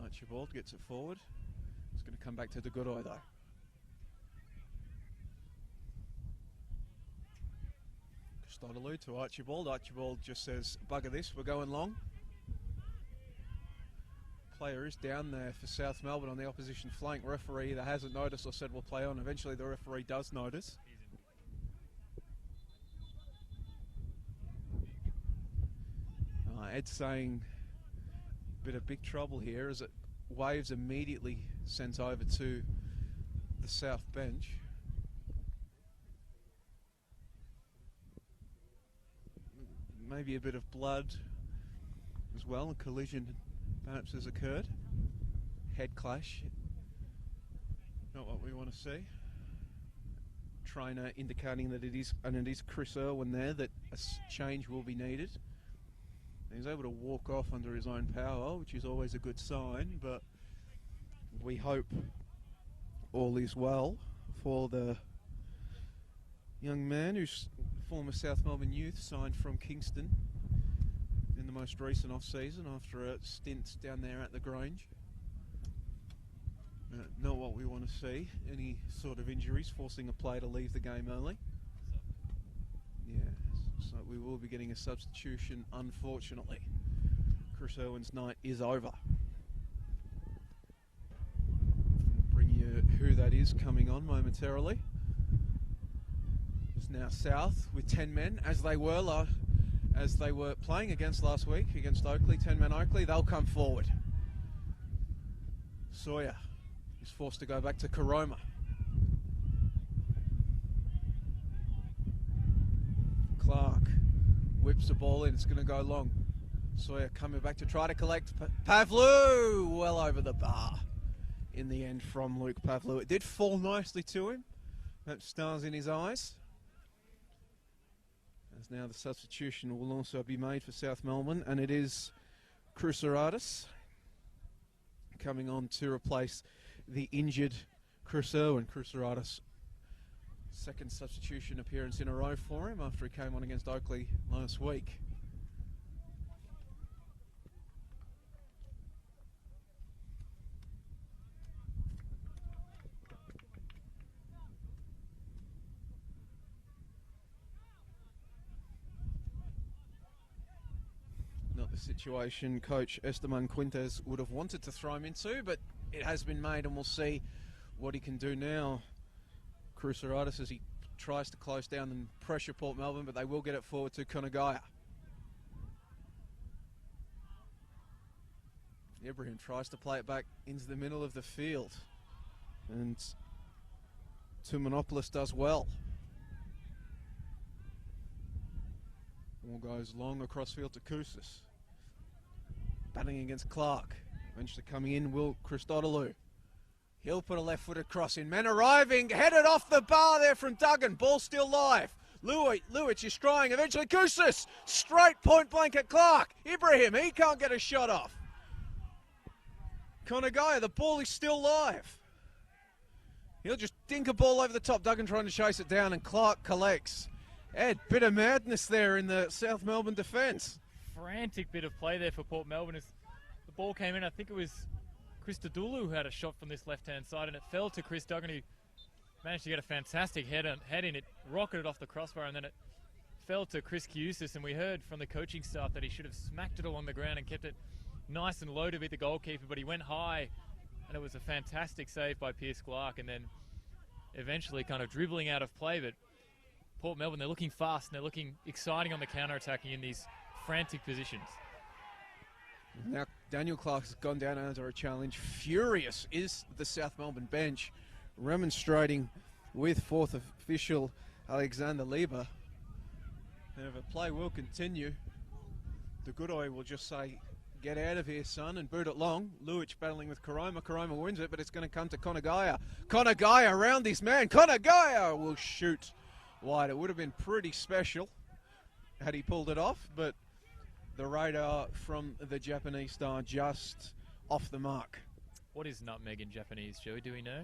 Archibald gets it forward. It's going to come back to the Goodeye though. Stodderloo to Archibald. Archibald just says, bugger this, we're going long. Player is down there for South Melbourne on the opposition flank. Referee either hasn't noticed or said we'll play on. Eventually the referee does notice. Ed's saying a bit of big trouble here as it waves immediately sent over to the south bench. Maybe a bit of blood as well. A collision perhaps has occurred. Head clash. Not what we want to see. Trainer indicating that it is Chris Irwin there, that a change will be needed. He's able to walk off under his own power, which is always a good sign, but we hope all is well for the young man who's former South Melbourne youth, signed from Kingston in the most recent off-season after a stint down there at the Grange. Not what we want to see, any sort of injuries forcing a player to leave the game early. Yeah, so we will be getting a substitution, unfortunately. Chris Irwin's night is over. Bring you who that is coming on momentarily. It's now South with 10 men, as they were playing against last week against Oakley. 10 men Oakley, they'll come forward. Sawyer is forced to go back to Karoma. Clark whips the ball in, it's going to go long. Sawyer coming back to try to collect. Pavlou well over the bar in the end from Luke Pavlou. It did fall nicely to him. That stars in his eyes. As now the substitution will also be made for South Melbourne, and it is Cruceratus coming on to replace the injured Chris Irwin. Cruceratus, second substitution appearance in a row for him after he came on against Oakley last week. Not the situation coach Esteban Quintes would have wanted to throw him into, but it has been made, and we'll see what he can do now. Cruceratus as he tries to close down and pressure Port Melbourne, but they will get it forward to Konagaya. Ibrahim tries to play it back into the middle of the field, and Tumanopoulos does well. Ball goes long across field to Koussis. Battling against Clark. Eventually coming in will Christodoulou. He'll put a left-footed cross in. Men arriving, headed off the bar there from Duggan. Ball still live. Lewich is trying. Eventually Koussis. Straight point blank at Clark. Ibrahim, he can't get a shot off. Konagaya, the ball is still live. He'll just dink a ball over the top. Duggan trying to chase it down, and Clark collects. Ed, bit of madness there in the South Melbourne defence. Frantic bit of play there for Port Melbourne as the ball came in. I think it was Christodoulou who had a shot from this left-hand side, and it fell to Chris Duggan, who managed to get a fantastic head in. It rocketed off the crossbar, and then it fell to Chris Koussis, and we heard from the coaching staff that he should have smacked it along the ground and kept it nice and low to beat the goalkeeper, but he went high, and it was a fantastic save by Pierce Clark, and then eventually kind of dribbling out of play. But Port Melbourne, they're looking fast, and they're looking exciting on the counter-attacking in these frantic positions. Now Daniel Clark has gone down under a challenge. Furious is the South Melbourne bench, remonstrating with fourth official Alexander Lieber. However, play will continue. The Goodeye will just say, get out of here, son, and boot it long. Lewich battling with Karoma. Karoma wins it, but it's going to come to Konagaya. Konagaya around his man. Konagaya will shoot wide. It would have been pretty special had he pulled it off, but the radar from the Japanese star just off the mark. What is nutmeg in Japanese, Joey? Do we know?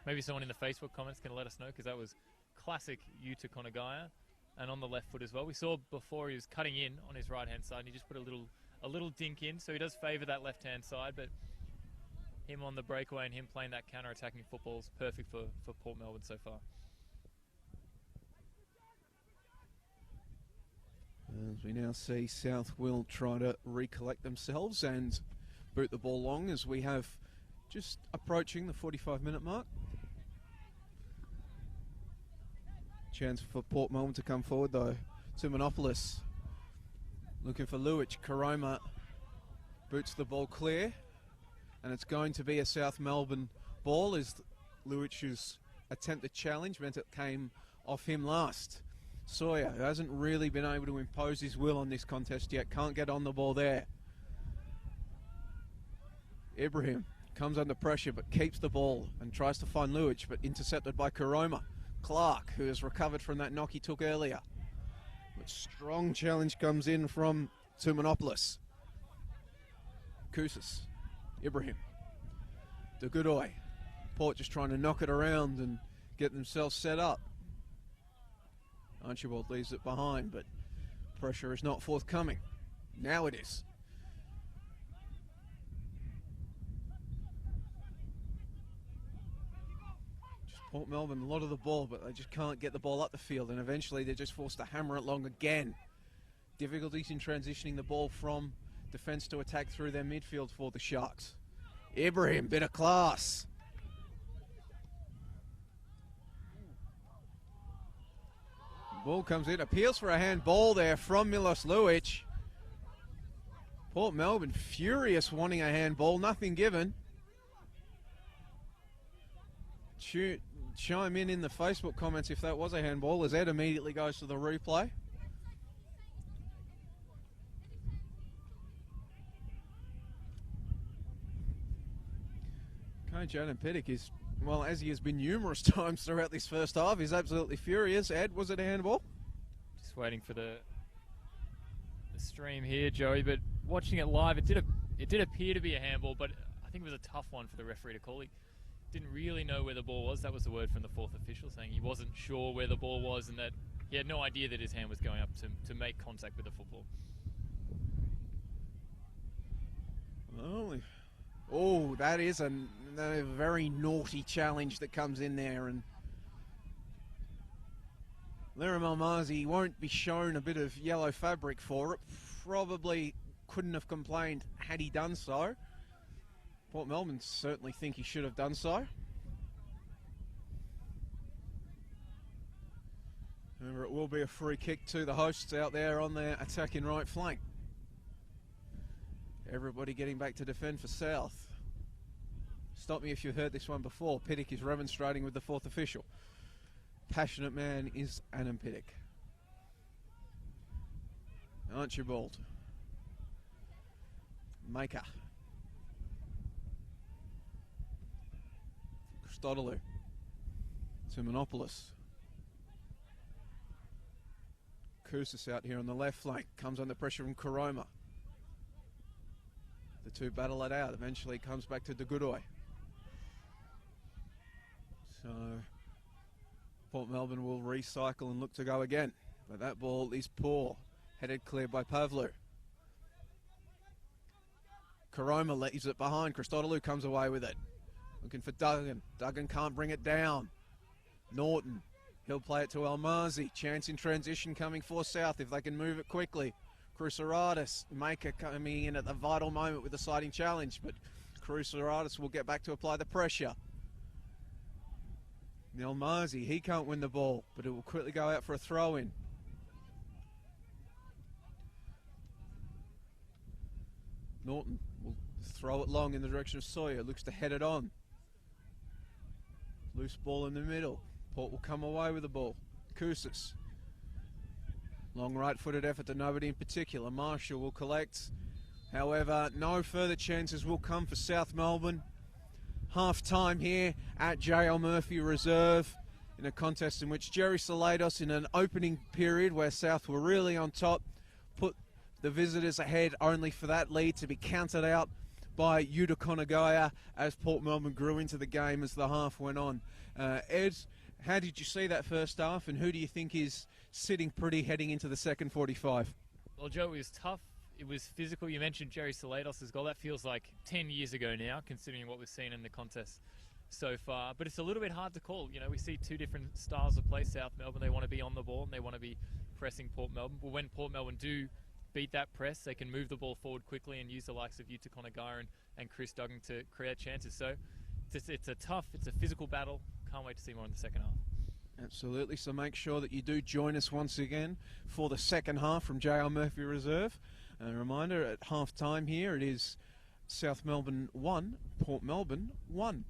Maybe someone in the Facebook comments can let us know, because that was classic Yuta Konagaya. And on the left foot as well. We saw before he was cutting in on his right-hand side, and he just put a little dink in, so he does favour that left-hand side, but him on the breakaway and him playing that counter-attacking football is perfect for Port Melbourne so far. As we now see South will try to recollect themselves and boot the ball long as we have just approaching the 45-minute mark. Chance for Port Melbourne to come forward though. Tumanopoulos looking for Luich. Karoma boots the ball clear, and it's going to be a South Melbourne ball as Luich's attempted challenge meant it came off him last. Sawyer, who hasn't really been able to impose his will on this contest yet, can't get on the ball there. Ibrahim comes under pressure but keeps the ball and tries to find Luich, but intercepted by Karoma. Clark, who has recovered from that knock he took earlier. But strong challenge comes in from Tumanopoulos. Kousas, Ibrahim, De Godoy. Port just trying to knock it around and get themselves set up. Archibald leaves it behind, but pressure is not forthcoming. Now it is. Port Melbourne, a lot of the ball, but they just can't get the ball up the field, and eventually they're just forced to hammer it long again. Difficulties in transitioning the ball from defence to attack through their midfield for the Sharks. Ibrahim, bit of class. Ball comes in, appeals for a handball there from Milos Luich. Port Melbourne furious wanting a handball, nothing given. Chime in the Facebook comments if that was a handball, as Ed immediately goes to the replay. Coach Adam Pettick is, well, as he has been numerous times throughout this first half, is absolutely furious. Ed, was it a handball? Just waiting for the stream here, Joey, but watching it live, it did appear to be a handball, but I think it was a tough one for the referee to call. He didn't really know where the ball was. That was the word from the fourth official, saying he wasn't sure where the ball was and that he had no idea that his hand was going up to make contact with the football. Oh, that is a very naughty challenge that comes in there, and Liram Almazi won't be shown a bit of yellow fabric for it. Probably couldn't have complained had he done so. Port Melbourne certainly think he should have done so. Remember, it will be a free kick to the hosts out there on their attacking right flank. Everybody getting back to defend for South. Stop me if you've heard this one before. Pittick is remonstrating with the fourth official. Passionate man is Adam Pittick. Archibald. Maker. Christodoulou. Tumanopoulos. Kousas out here on the left flank. Comes under pressure from Karoma. The two battle it out. Eventually comes back to De Godoy. So Port Melbourne will recycle and look to go again. But that ball is poor. Headed clear by Pavlou. Karoma leaves it behind. Christodoulou comes away with it. Looking for Duggan. Duggan can't bring it down. Norton. He'll play it to Almazi. Chance in transition coming for South if they can move it quickly. Cruceratis. Maker coming in at the vital moment with a sliding challenge, but Cruceratis will get back to apply the pressure. Almazi, he can't win the ball, but it will quickly go out for a throw-in. Norton will throw it long in the direction of Sawyer. Looks to head it on. Loose ball in the middle. Port will come away with the ball. Kousas. Long right-footed effort to nobody in particular. Marshall will collect. However, no further chances will come for South Melbourne. Half-time here at JL Murphy Reserve in a contest in which Jerry Salados, in an opening period where South were really on top, put the visitors ahead only for that lead to be counted out by Uta as Port Melbourne grew into the game as the half went on. Ed, how did you see that first half, and who do you think is sitting pretty heading into the second 45? Well, Joe, it was tough. It was physical. You mentioned Jerry Salados' goal. That feels like 10 years ago now, considering what we've seen in the contest so far. But it's a little bit hard to call. You know, we see two different styles of play. South Melbourne, they want to be on the ball and they want to be pressing Port Melbourne. But when Port Melbourne do beat that press, they can move the ball forward quickly and use the likes of Uta and Chris Duggan to create chances. So it's a physical battle. Can't wait to see more in the second half. Absolutely, so make sure that you do join us once again for the second half from JL Murphy Reserve. A reminder, at half time here, it is South Melbourne 1, Port Melbourne 1.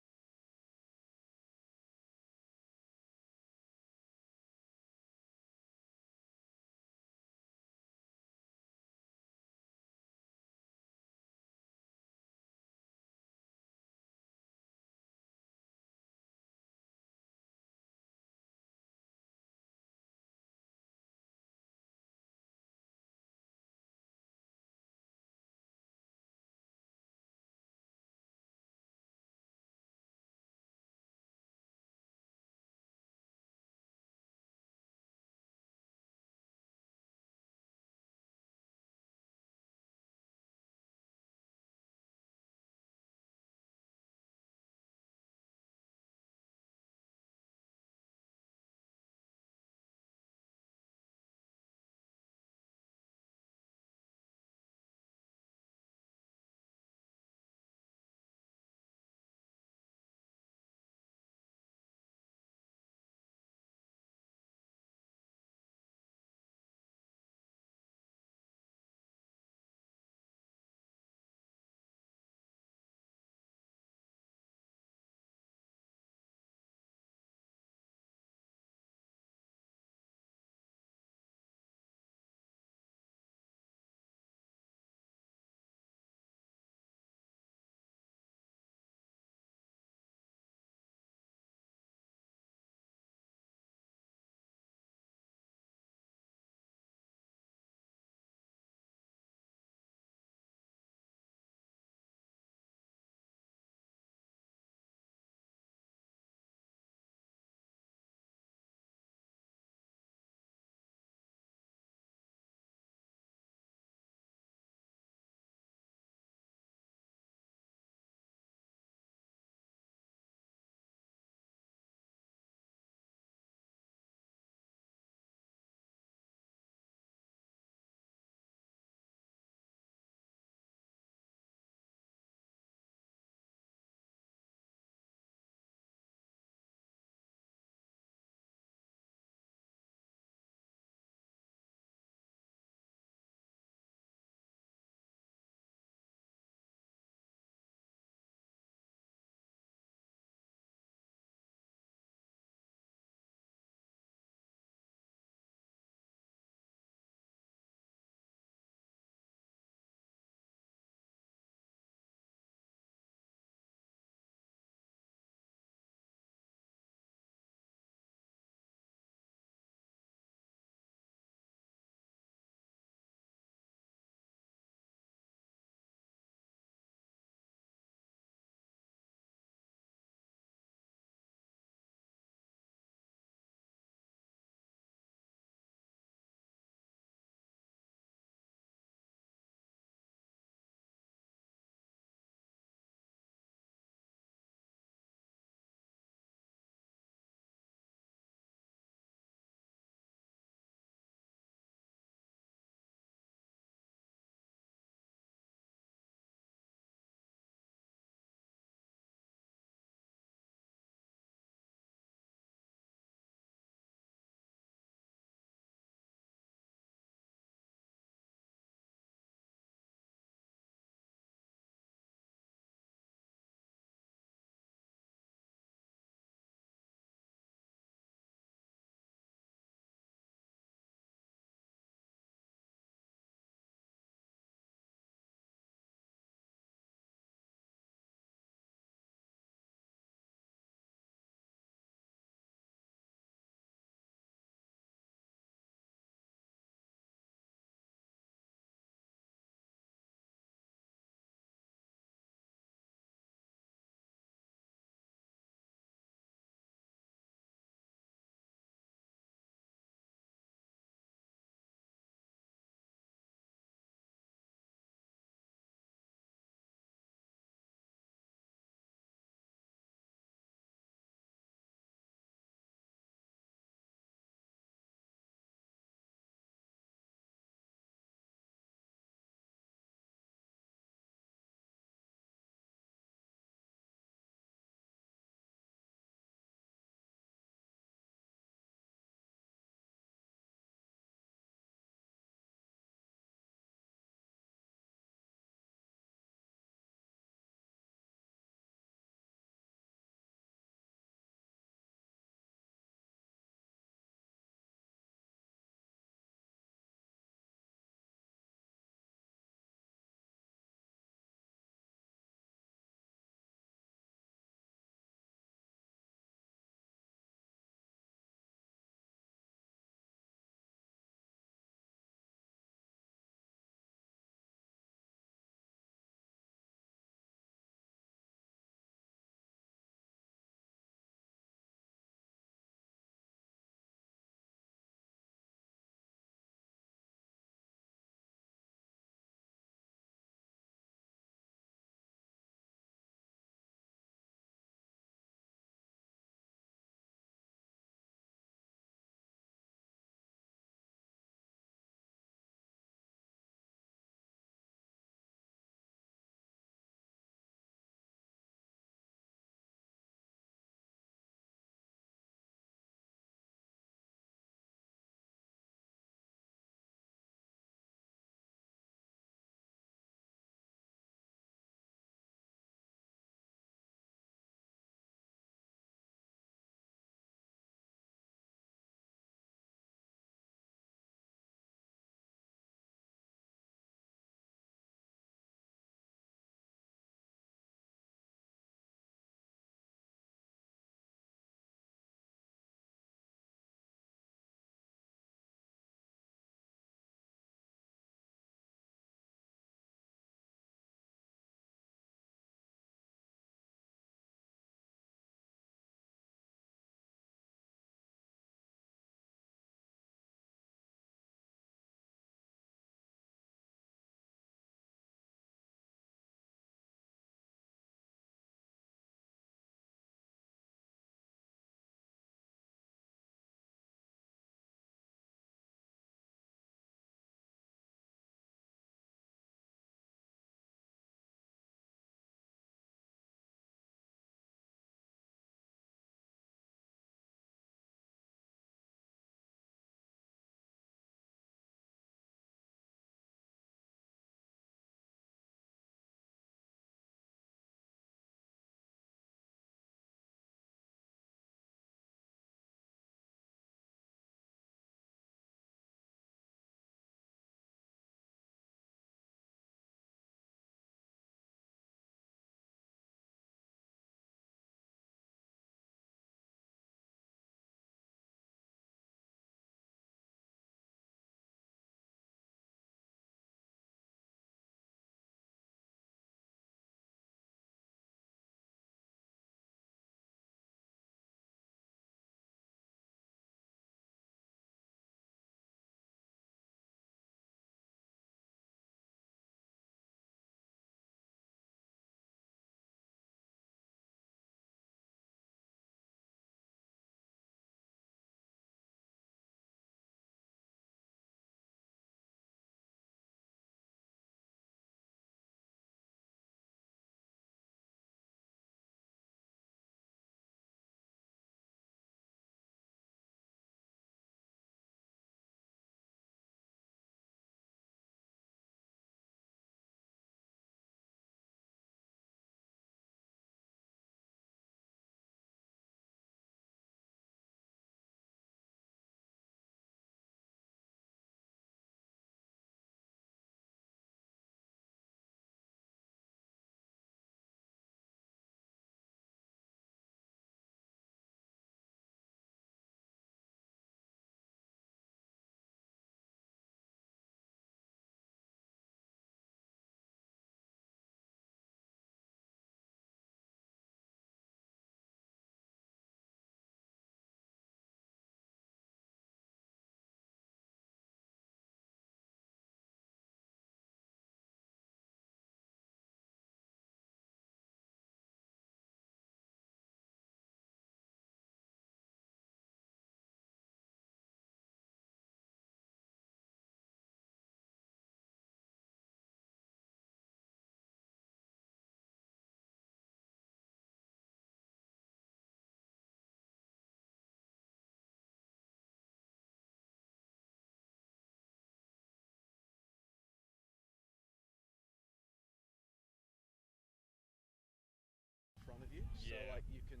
so Yeah. like you can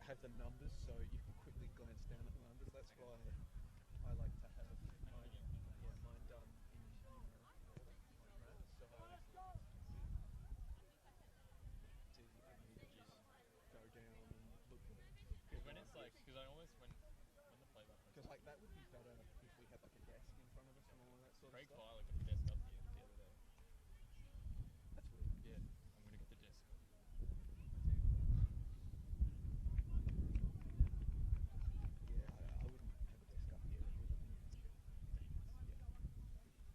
have the numbers, so you can quickly glance down at the numbers. That's why I like to have mine done in numerical order like that. So it's easy for me to just go down and look at it. Because when it's like, because I almost when the play button. Because like that would be better if we had like a desk in front of us and all that sort Craig of stuff. Tyler got the desk up here the other day. That's weird. Yeah, I'm gonna get the desk. Yeah, I wouldn't have a desk up here. It would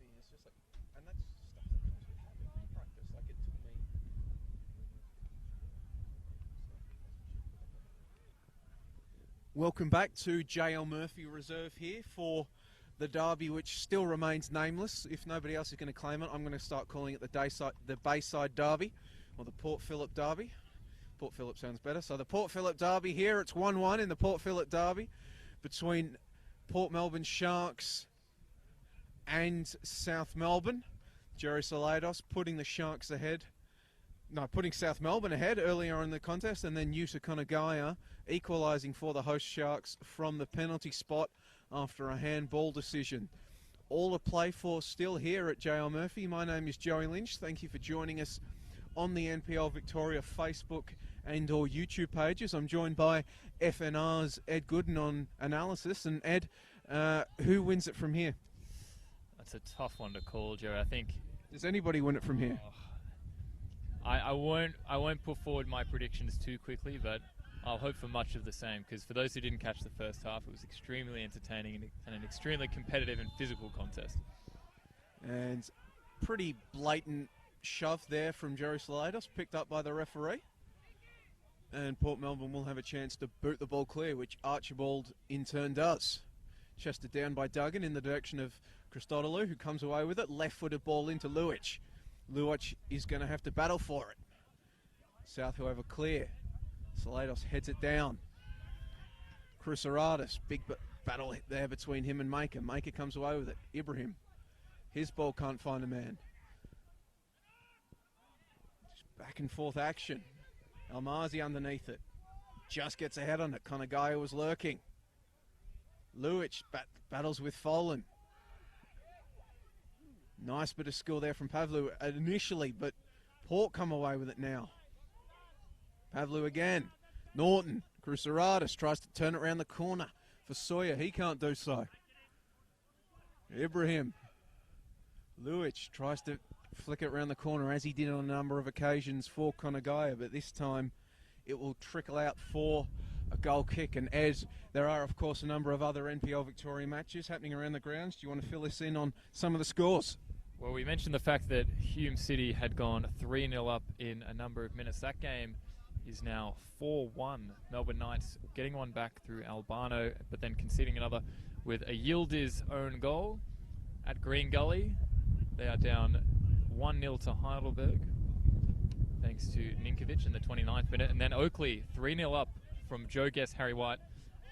yeah, it's just like, and that's stuff that comes with habit and practice. Like it took me. Welcome back to JL Murphy Reserve here for the derby, which still remains nameless. If nobody else is going to claim it, I'm going to start calling it the Bayside Derby, or the Port Phillip Derby. Port Phillip sounds better. So the Port Phillip Derby here, it's 1-1 in the Port Phillip Derby between Port Melbourne Sharks and South Melbourne. Jerry Salados putting South Melbourne ahead earlier in the contest, and then Yuta Konagaya equalising for the host Sharks from the penalty spot after a handball decision. All to play for still here at JL Murphy. My name is Joey Lynch. Thank you for joining us on the NPL Victoria Facebook and or YouTube pages. I'm joined by FNR's Ed Gooden on analysis. And Ed, who wins it from here? That's a tough one to call, Joe. I think. Does anybody win it from here? I won't put forward my predictions too quickly, but I'll hope for much of the same, because for those who didn't catch the first half, it was extremely entertaining and an extremely competitive and physical contest. And pretty blatant shove there from Jerry Salados, picked up by the referee. And Port Melbourne will have a chance to boot the ball clear, which Archibald in turn does. Chested down by Duggan in the direction of Christodoulou, who comes away with it. Left-footed ball into Luich. Luich is going to have to battle for it. South, however, clear. Salados heads it down. Cruceratus, big battle there between him and Maker. Maker comes away with it. Ibrahim, his ball can't find a man. Just back and forth action. Almazi underneath it. Just gets ahead on it. Konagaya was lurking. Luich battles with Folan. Nice bit of skill there from Pavlu initially, but Port come away with it now. Pavlu again. Norton. Cruceratus tries to turn it around the corner for Sawyer. He can't do so. Ibrahim. Luich tries to flick it around the corner, as he did on a number of occasions for Konagaya, but this time it will trickle out for a goal kick. And as there are, of course, a number of other NPL Victoria matches happening around the grounds, do you want to fill us in on some of the scores? Well, we mentioned the fact that Hume City had gone 3-0 up in a number of minutes. That game is now 4-1. Melbourne Knights getting one back through Albano, but then conceding another with a Yildiz own goal. At Green Gully, they are down 1-0 to Heidelberg, thanks to Ninkovic in the 29th minute. And then Oakley, 3-0 up from Joe Guess, Harry White,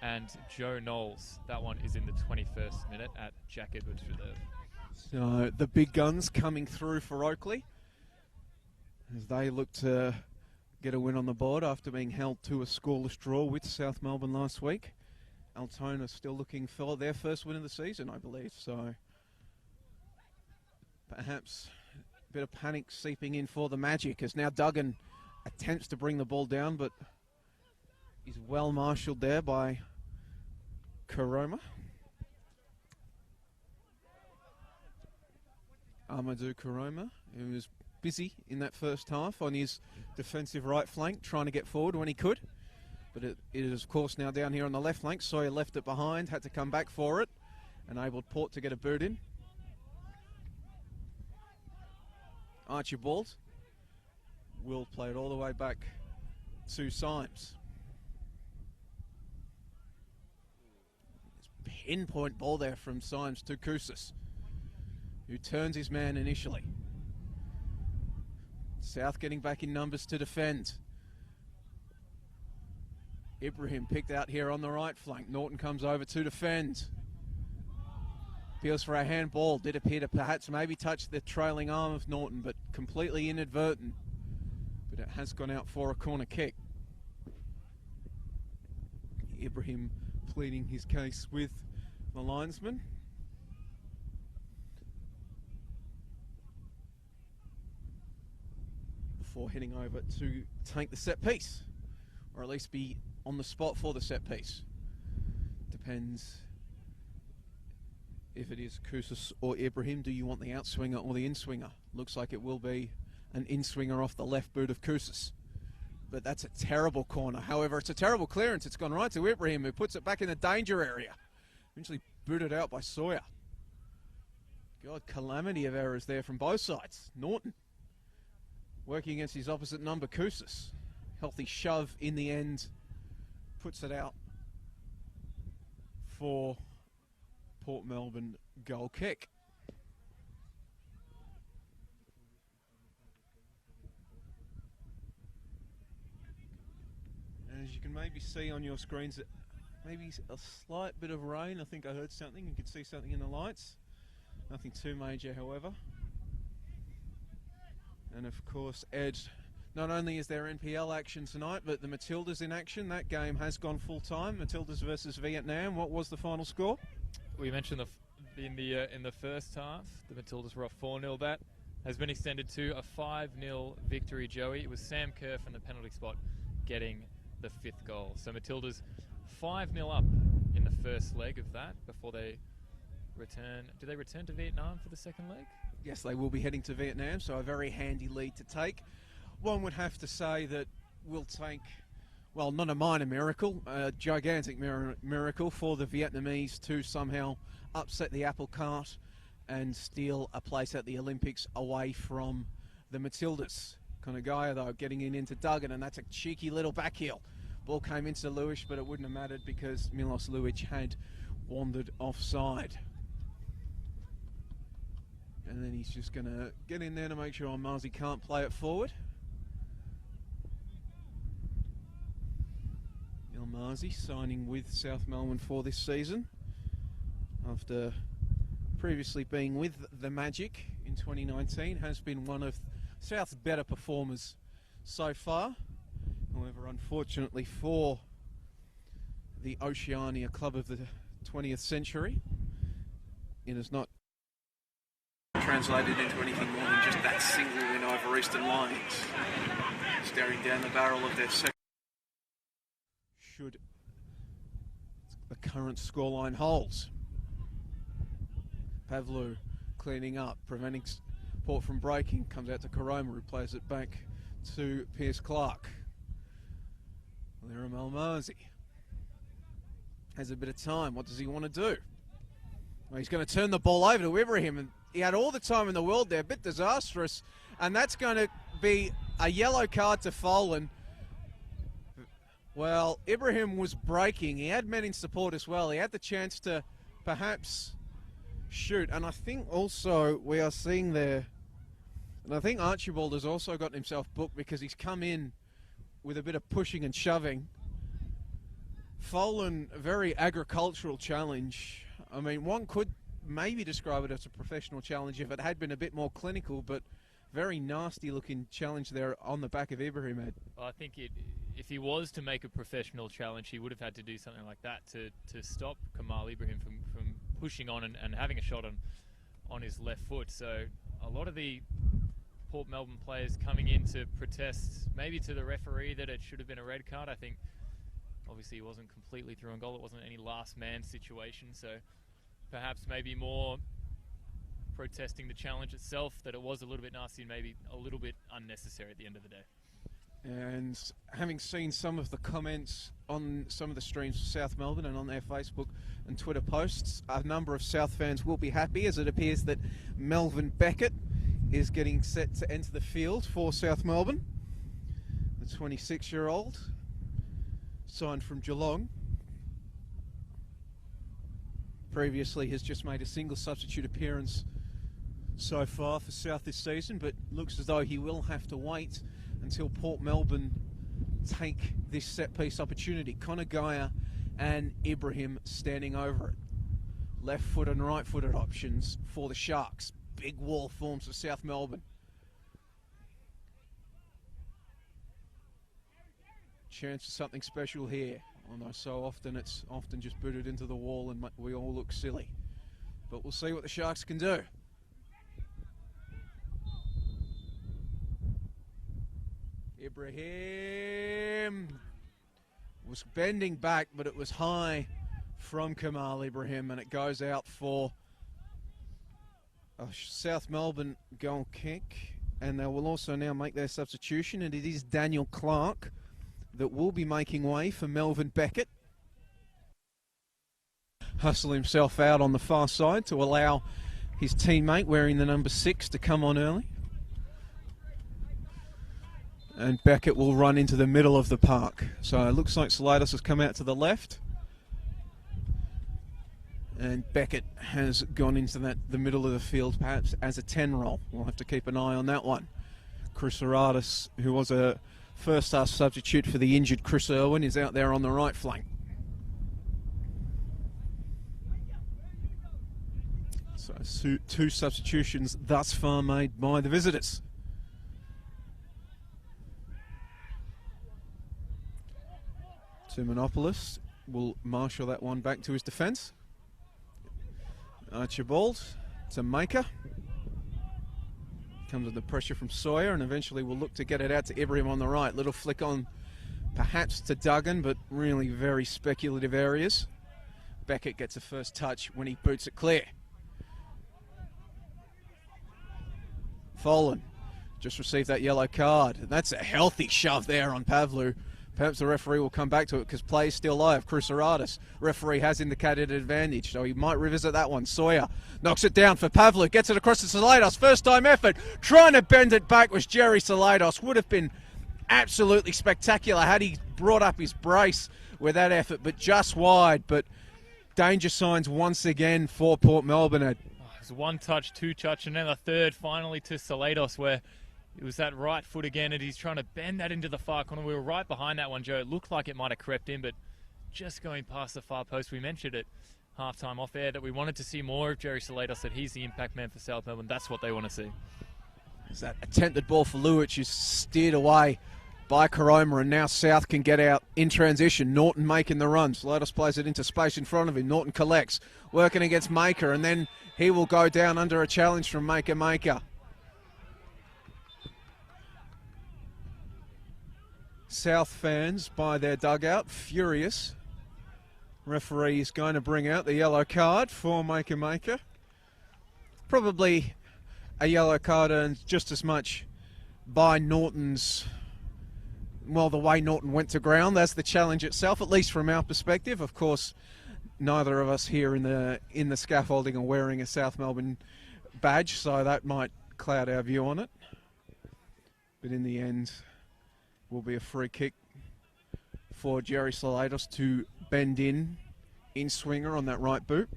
and Joe Knowles. That one is in the 21st minute at Jack Edwards Reserve. So the big guns coming through for Oakley as they look to get a win on the board after being held to a scoreless draw with South Melbourne last week. Altona still looking for their first win of the season, I believe. So perhaps a bit of panic seeping in for the Magic as now Duggan attempts to bring the ball down, but is well marshalled there by Karoma. Amadou Karoma, who was busy in that first half on his defensive right flank, trying to get forward when he could. But it is, of course, now down here on the left flank. Sawyer left it behind, had to come back for it, enabled Port to get a boot in. Archibald will play it all the way back to Symes. Pinpoint ball there from Symes to Koussis, who turns his man initially. South getting back in numbers to defend. Ibrahim picked out here on the right flank. Norton comes over to defend. Appeals for a handball. Did appear to perhaps maybe touch the trailing arm of Norton, but completely inadvertent. But it has gone out for a corner kick. Ibrahim pleading his case with the linesman. Before heading over to take the set piece, or at least be on the spot for the set piece. Depends if it is Kousas or Ibrahim. Do you want the outswinger or the in-swinger? Looks like it will be an in-swinger off the left boot of Kousas. But that's a terrible corner. However, it's a terrible clearance. It's gone right to Ibrahim, who puts it back in the danger area. Eventually booted out by Sawyer. God, calamity of errors there from both sides. Norton working against his opposite number, Kousas. Healthy shove in the end. Puts it out for Port Melbourne goal kick. As you can maybe see on your screens, maybe a slight bit of rain. I think I heard something. You could see something in the lights. Nothing too major, however. And of course, Ed, not only is there NPL action tonight, but the Matildas in action. That game has gone full time. Matildas versus Vietnam. What was the final score? We mentioned in the first half, the Matildas were off 4-0. That has been extended to a 5-0 victory, Joey. It was Sam Kerr from the penalty spot getting the 5th goal. So Matildas 5-0 up in the first leg of that before they return. Do they return to Vietnam for the second leg? Yes, they will be heading to Vietnam, so a very handy lead to take. One would have to say that will take, well, not a minor miracle, a gigantic miracle for the Vietnamese to somehow upset the apple cart and steal a place at the Olympics away from the Matildas. Konagaya, though, getting into Duggan, and that's a cheeky little back heel. Ball came into Luic, but it wouldn't have mattered because Milos Luic had wandered offside. And then he's just going to get in there to make sure Marzi can't play it forward. Marzi signing with South Melbourne for this season after previously being with the Magic in 2019. Has been one of South's better performers so far. However, unfortunately for the Oceania club of the 20th century, it has not translated into anything more than just that single win over Eastern Lions. Staring down the barrel of their second. Should the current scoreline holds. Pavlou cleaning up, preventing Port from breaking. Comes out to Karoma, who plays it back to Pierce Clark. Liram Almazi has a bit of time. What does he want to do? Well, he's going to turn the ball over to Ibrahim, and he had all the time in the world there. A bit disastrous, and that's going to be a yellow card to Folan. Well, Ibrahim was breaking. He had men in support as well. He had the chance to perhaps shoot. And I think also we are seeing there, and I think Archibald has also gotten himself booked because he's come in with a bit of pushing and shoving. Folan, a very agricultural challenge. I mean, one could maybe describe it as a professional challenge if it had been a bit more clinical, but very nasty looking challenge there on the back of Ibrahim, Ed. Well, I think if he was to make a professional challenge, he would have had to do something like that to stop Kamal Ibrahim from pushing on and having a shot on his left foot. So a lot of the Port Melbourne players coming in to protest, maybe to the referee, that it should have been a red card. I think obviously he wasn't completely through on goal. It wasn't any last man situation. So perhaps maybe more protesting the challenge itself, that it was a little bit nasty and maybe a little bit unnecessary at the end of the day. And having seen some of the comments on some of the streams of South Melbourne and on their Facebook and Twitter posts, a number of South fans will be happy, as it appears that Melvin Beckett is getting set to enter the field for South Melbourne. The 26-year-old, signed from Geelong. Previously has just made a single substitute appearance so far for South this season, but looks as though he will have to wait until Port Melbourne take this set-piece opportunity. Konagaya and Ibrahim standing over it. Left-footed and right-footed options for the Sharks. Big wall forms for South Melbourne. Chance for something special here. Although so often it's just booted into the wall and we all look silly. But we'll see what the Sharks can do. Ibrahim was bending back, but it was high from Kamal Ibrahim, and it goes out for a South Melbourne goal kick. And they will also now make their substitution, and it is Daniel Clark that will be making way for Melvin Beckett. Hustle himself out on the far side to allow his teammate wearing the number 6 to come on early. And Beckett will run into the middle of the park. So it looks like Salados has come out to the left. And Beckett has gone into the middle of the field, perhaps as a 10 role. We'll have to keep an eye on that one. Chris Aratis, who was a first half substitute for the injured Chris Irwin, is out there on the right flank. So 2 substitutions thus far made by the visitors. Simonopoulos will marshal that one back to his defence. Archibald to Maker. Comes under pressure from Sawyer and eventually will look to get it out to Ibrahim on the right. Little flick on perhaps to Duggan, but really very speculative areas. Beckett gets a first touch when he boots it clear. Folan just received that yellow card. That's a healthy shove there on Pavlu. Perhaps the referee will come back to it because play is still live. Chris Aratis, referee has indicated an advantage, so he might revisit that one. Sawyer knocks it down for Pavlu, gets it across to Salados. First time effort, trying to bend it back was Jerry Salados. Would have been absolutely spectacular had he brought up his brace with that effort, but just wide. But danger signs once again for Port Melbourne. It was 1 touch, 2 touch, and then a third finally to Salados, where it was that right foot again, and he's trying to bend that into the far corner. We were right behind that one, Joe. It looked like it might have crept in, but just going past the far post. We mentioned it halftime off air that we wanted to see more of Jerry Salados, that he's the impact man for South Melbourne. That's what they want to see. There's that attempted ball for Luich, who's steered away by Karoma, and now South can get out in transition. Norton making the run. Salados plays it into space in front of him. Norton collects, working against Maker, and then he will go down under a challenge from Maker. South fans by their dugout, furious. Referee is going to bring out the yellow card for Maker. Probably a yellow card earned just as much by Norton's, well, the way Norton went to ground. That's the challenge itself, at least from our perspective. Of course, neither of us here in the scaffolding are wearing a South Melbourne badge, so that might cloud our view on it. But in the end, will be a free kick for Jerry Salados to bend in swinger on that right boot.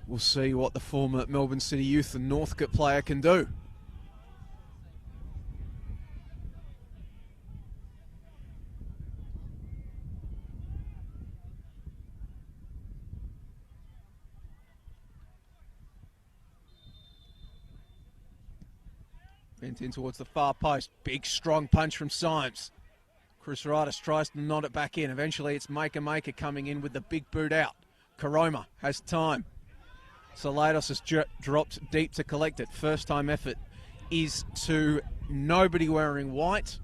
We'll see what the former Melbourne City Youth and Northcote player can do. Bent in towards the far post. Big, strong punch from Symes. Chris Aratis tries to nod it back in. Eventually, it's Maker coming in with the big boot out. Karoma has time. Salados has dropped deep to collect it. First time effort is to nobody wearing white,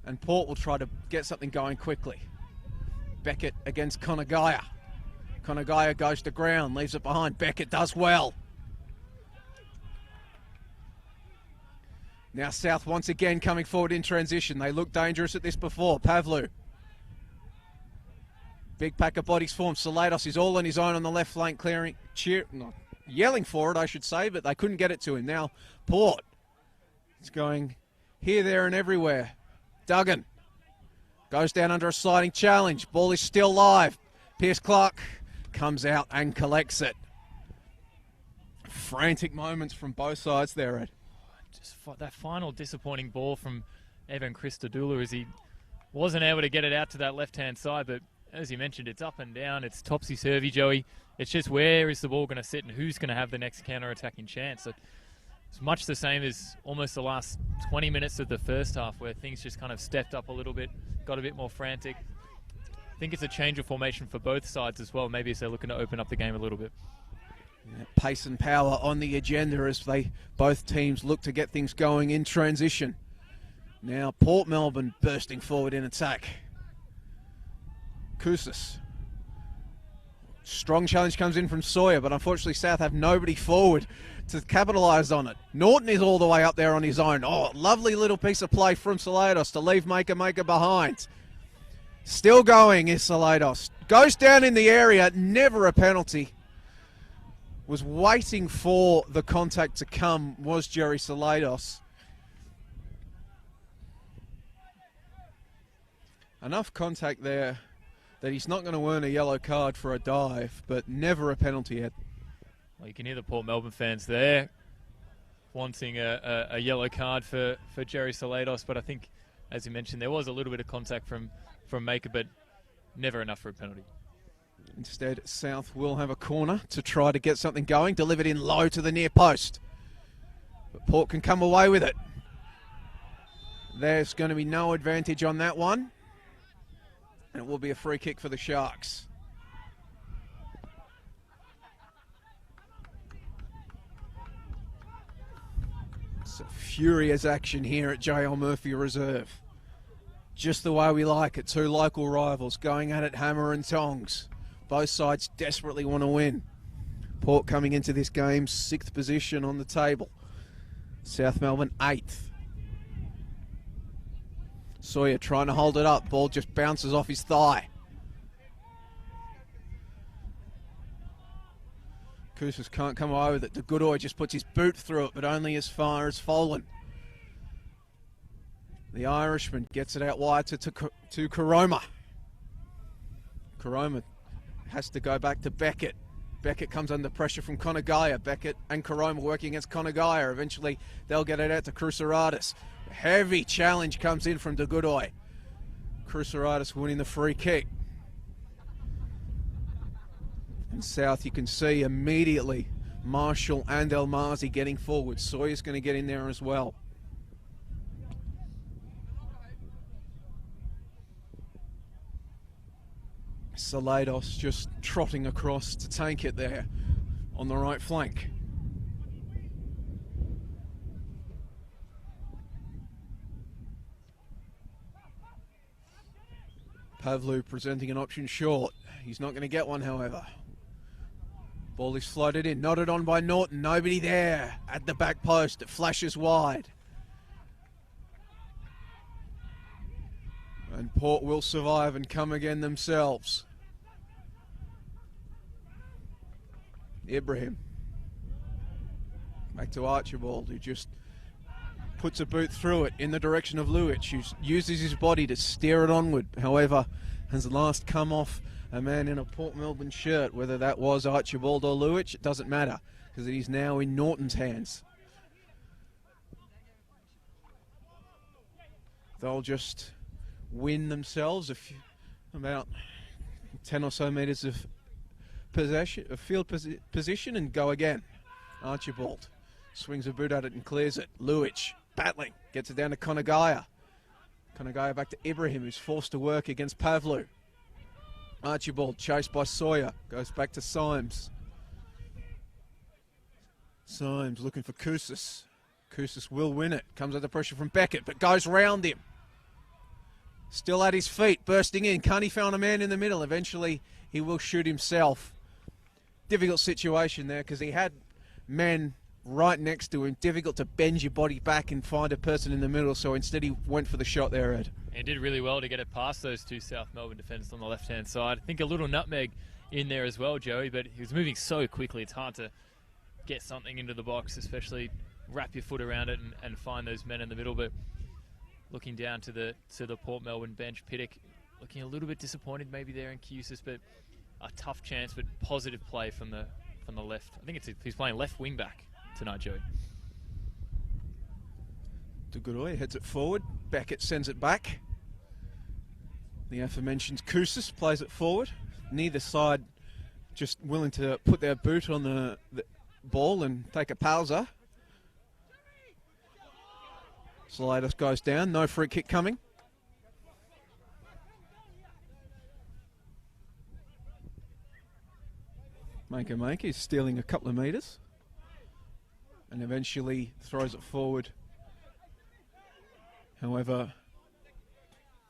and Port will try to get something going quickly. Beckett against Konagaya. Konagaya goes to ground, leaves it behind. Beckett does well. Now South once again coming forward in transition. They looked dangerous at this before. Pavlu. Big pack of bodies formed. Salados is all on his own on the left flank, yelling for it, I should say, but they couldn't get it to him. Now Port. It's going here, there and everywhere. Duggan goes down under a sliding challenge. Ball is still live. Pierce Clark comes out and collects it. Frantic moments from both sides there, Ed. Just that final disappointing ball from Evan Christodoulou as he wasn't able to get it out to that left-hand side. But as you mentioned, it's up and down. It's topsy-turvy, Joey. It's just where is the ball going to sit and who's going to have the next counter-attacking chance. So it's much the same as almost the last 20 minutes of the first half, where things just kind of stepped up a little bit, got a bit more frantic. I think it's a change of formation for both sides as well. Maybe as they're looking to open up the game a little bit. Yeah, pace and power on the agenda as both teams look to get things going in transition. Now Port Melbourne bursting forward in attack. Kousas. Strong challenge comes in from Sawyer, but unfortunately South have nobody forward to capitalise on it. Norton is all the way up there on his own. Oh, lovely little piece of play from Salados to leave Maker behind. Still going is Salados. Goes down in the area, never a penalty. Was waiting for the contact to come, was Jerry Salados. Enough contact there that he's not going to earn a yellow card for a dive, but never a penalty yet. Well, you can hear the Port Melbourne fans there wanting a yellow card for Jerry Salados, but I think, as you mentioned, there was a little bit of contact from Maker, but never enough for a penalty. Instead, South will have a corner to try to get something going, delivered in low to the near post. But Port can come away with it. There's going to be no advantage on that one. And it will be a free kick for the Sharks. It's a furious action here at J.L. Murphy Reserve. Just the way we like it. Two local rivals going at it hammer and tongs. Both sides desperately want to win. Port coming into this game 6th position on the table. South Melbourne 8th. Sawyer trying to hold it up. Ball just bounces off his thigh. Kousas can't come away with it. De Goodoi just puts his boot through it, but only as far as Folan. The Irishman gets it out wide to Karoma. Karoma has to go back to Beckett. Beckett comes under pressure from Conagaya. Beckett and Karoma working against Conagaya. Eventually, they'll get it out to Cruceratis. Heavy challenge comes in from De Goodoi. Cruceratis winning the free kick. And South, you can see immediately Marshall and El Mazi getting forward. Sawyer's going to get in there as well. Salados just trotting across to tank it there on the right flank. Pavlu presenting an option short. He's not going to get one, however. Ball is floated in, nodded on by Norton. Nobody there at the back post. It flashes wide. And Port will survive and come again themselves. Ibrahim. Back to Archibald, who just puts a boot through it in the direction of Luic, who uses his body to steer it onward. However, has last come off a man in a Port Melbourne shirt. Whether that was Archibald or Luic, it doesn't matter, because it is now in Norton's hands. They'll just win themselves about 10 or so metres of possession, of field position, and go again. Archibald swings a boot at it and clears it. Luic battling, gets it down to Conagaya. Conagaya back to Ibrahim, who's forced to work against Pavlu. Archibald chased by Sawyer, goes back to Symes. Symes looking for Kousas. Kousas will win it, comes under pressure from Beckett, but goes round him. Still at his feet, bursting in. Carney found a man in the middle. Eventually, he will shoot himself. Difficult situation there, because he had men right next to him. Difficult to bend your body back and find a person in the middle, so instead he went for the shot there, Ed. He did really well to get it past those two South Melbourne defenders on the left-hand side. I think a little nutmeg in there as well, Joey, but he was moving so quickly, it's hard to get something into the box, especially wrap your foot around it and find those men in the middle. But looking down to the Port Melbourne bench, Pittock looking a little bit disappointed maybe there in Kousas, but a tough chance, but positive play from the left. I think he's playing left wing back tonight, Joey. De Goodoi heads it forward. Beckett sends it back. The aforementioned Kousas plays it forward. Neither side just willing to put their boot on the ball and take a pausa. Salados goes down. No free kick coming. Maker is stealing a couple of metres and eventually throws it forward. However,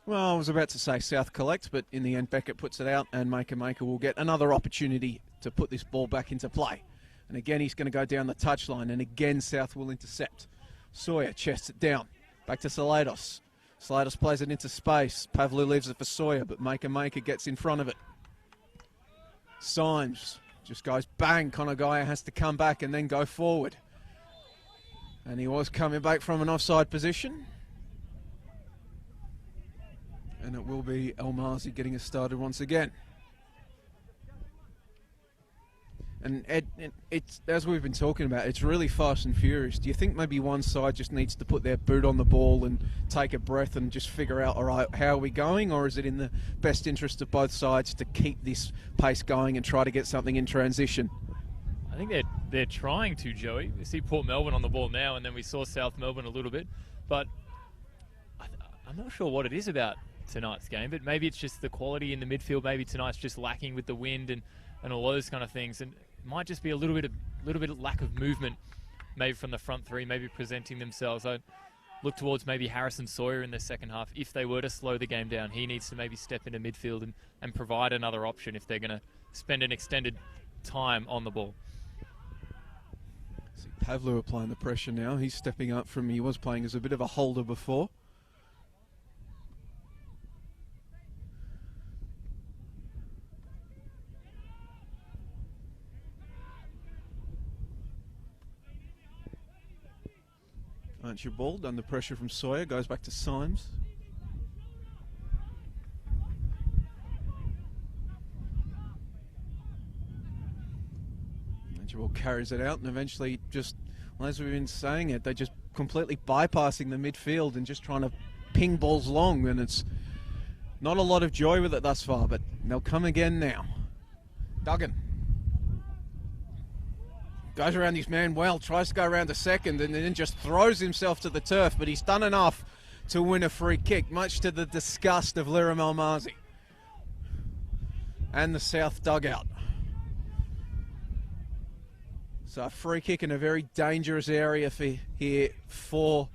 well, I was about to say South collects, but in the end Beckett puts it out and Maker will get another opportunity to put this ball back into play. And again, he's going to go down the touchline, and again South will intercept. Sawyer chests it down. Back to Salados. Salados plays it into space. Pavlu leaves it for Sawyer, but Maker gets in front of it. Symes just goes bang. Konagaya has to come back and then go forward. And he was coming back from an offside position. And it will be Almazi getting us started once again. And Ed, it's, as we've been talking about, it's really fast and furious. Do you think maybe one side just needs to put their boot on the ball and take a breath and just figure out, all right, how are we going? Or is it in the best interest of both sides to keep this pace going and try to get something in transition? I think they're trying to, Joey. We see Port Melbourne on the ball now, and then we saw South Melbourne a little bit. But I'm not sure what it is about tonight's game, but maybe it's just the quality in the midfield. Maybe tonight's just lacking with the wind and all those kind of things. And it might just be a little bit of lack of movement, maybe from the front three, maybe presenting themselves. I look towards maybe Harrison Sawyer in the second half. If they were to slow the game down, he needs to maybe step into midfield and provide another option if they're going to spend an extended time on the ball. See, Pavlu applying the pressure now. He's stepping up from, he was playing as a bit of a holder before. Archibald under pressure from Sawyer, goes back to Symes. Archibald carries it out and eventually just, well, as we've been saying it, they're just completely bypassing the midfield and just trying to ping balls long, and it's not a lot of joy with it thus far, but they'll come again now. Duggan goes around his man well, tries to go around a second and then just throws himself to the turf, but he's done enough to win a free kick, much to the disgust of Liram Almazi and the South dugout. So a free kick in a very dangerous area for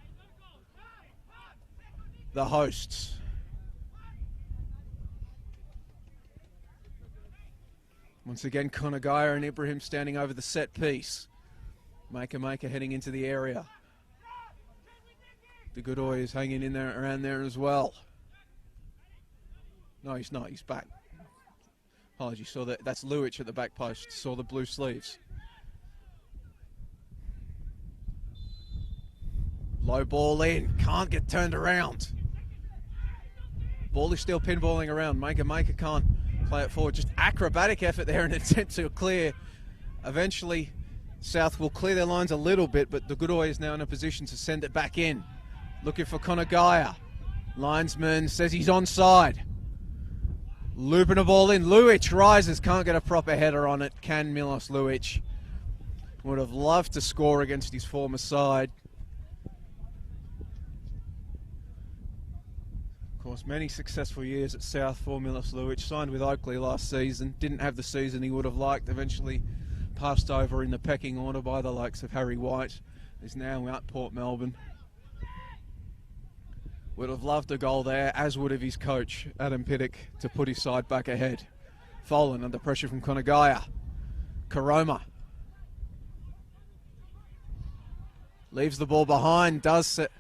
the hosts. Once again, Konagaya and Ibrahim standing over the set piece. Maker heading into the area. The Godoy is hanging in there, around there as well. No, he's not. He's back. Apologies. Saw that. That's Luich at the back post. Saw the blue sleeves. Low ball in. Can't get turned around. Ball is still pinballing around. Maker can't play it forward. Just acrobatic effort there in an attempt to clear. Eventually, South will clear their lines a little bit, but the Godoy is now in a position to send it back in. Looking for Konagaya. Linesman says he's onside. Looping a ball in. Luich rises. Can't get a proper header on it. Can Milos Luich. Would have loved to score against his former side. Of course, many successful years at South for Milos Luich. Signed with Oakley last season. Didn't have the season he would have liked. Eventually passed over in the pecking order by the likes of Harry White. Is now at Port Melbourne. Would have loved a goal there, as would have his coach, Adam Piddock, to put his side back ahead. Folan under pressure from Konagaya. Karoma leaves the ball behind, does set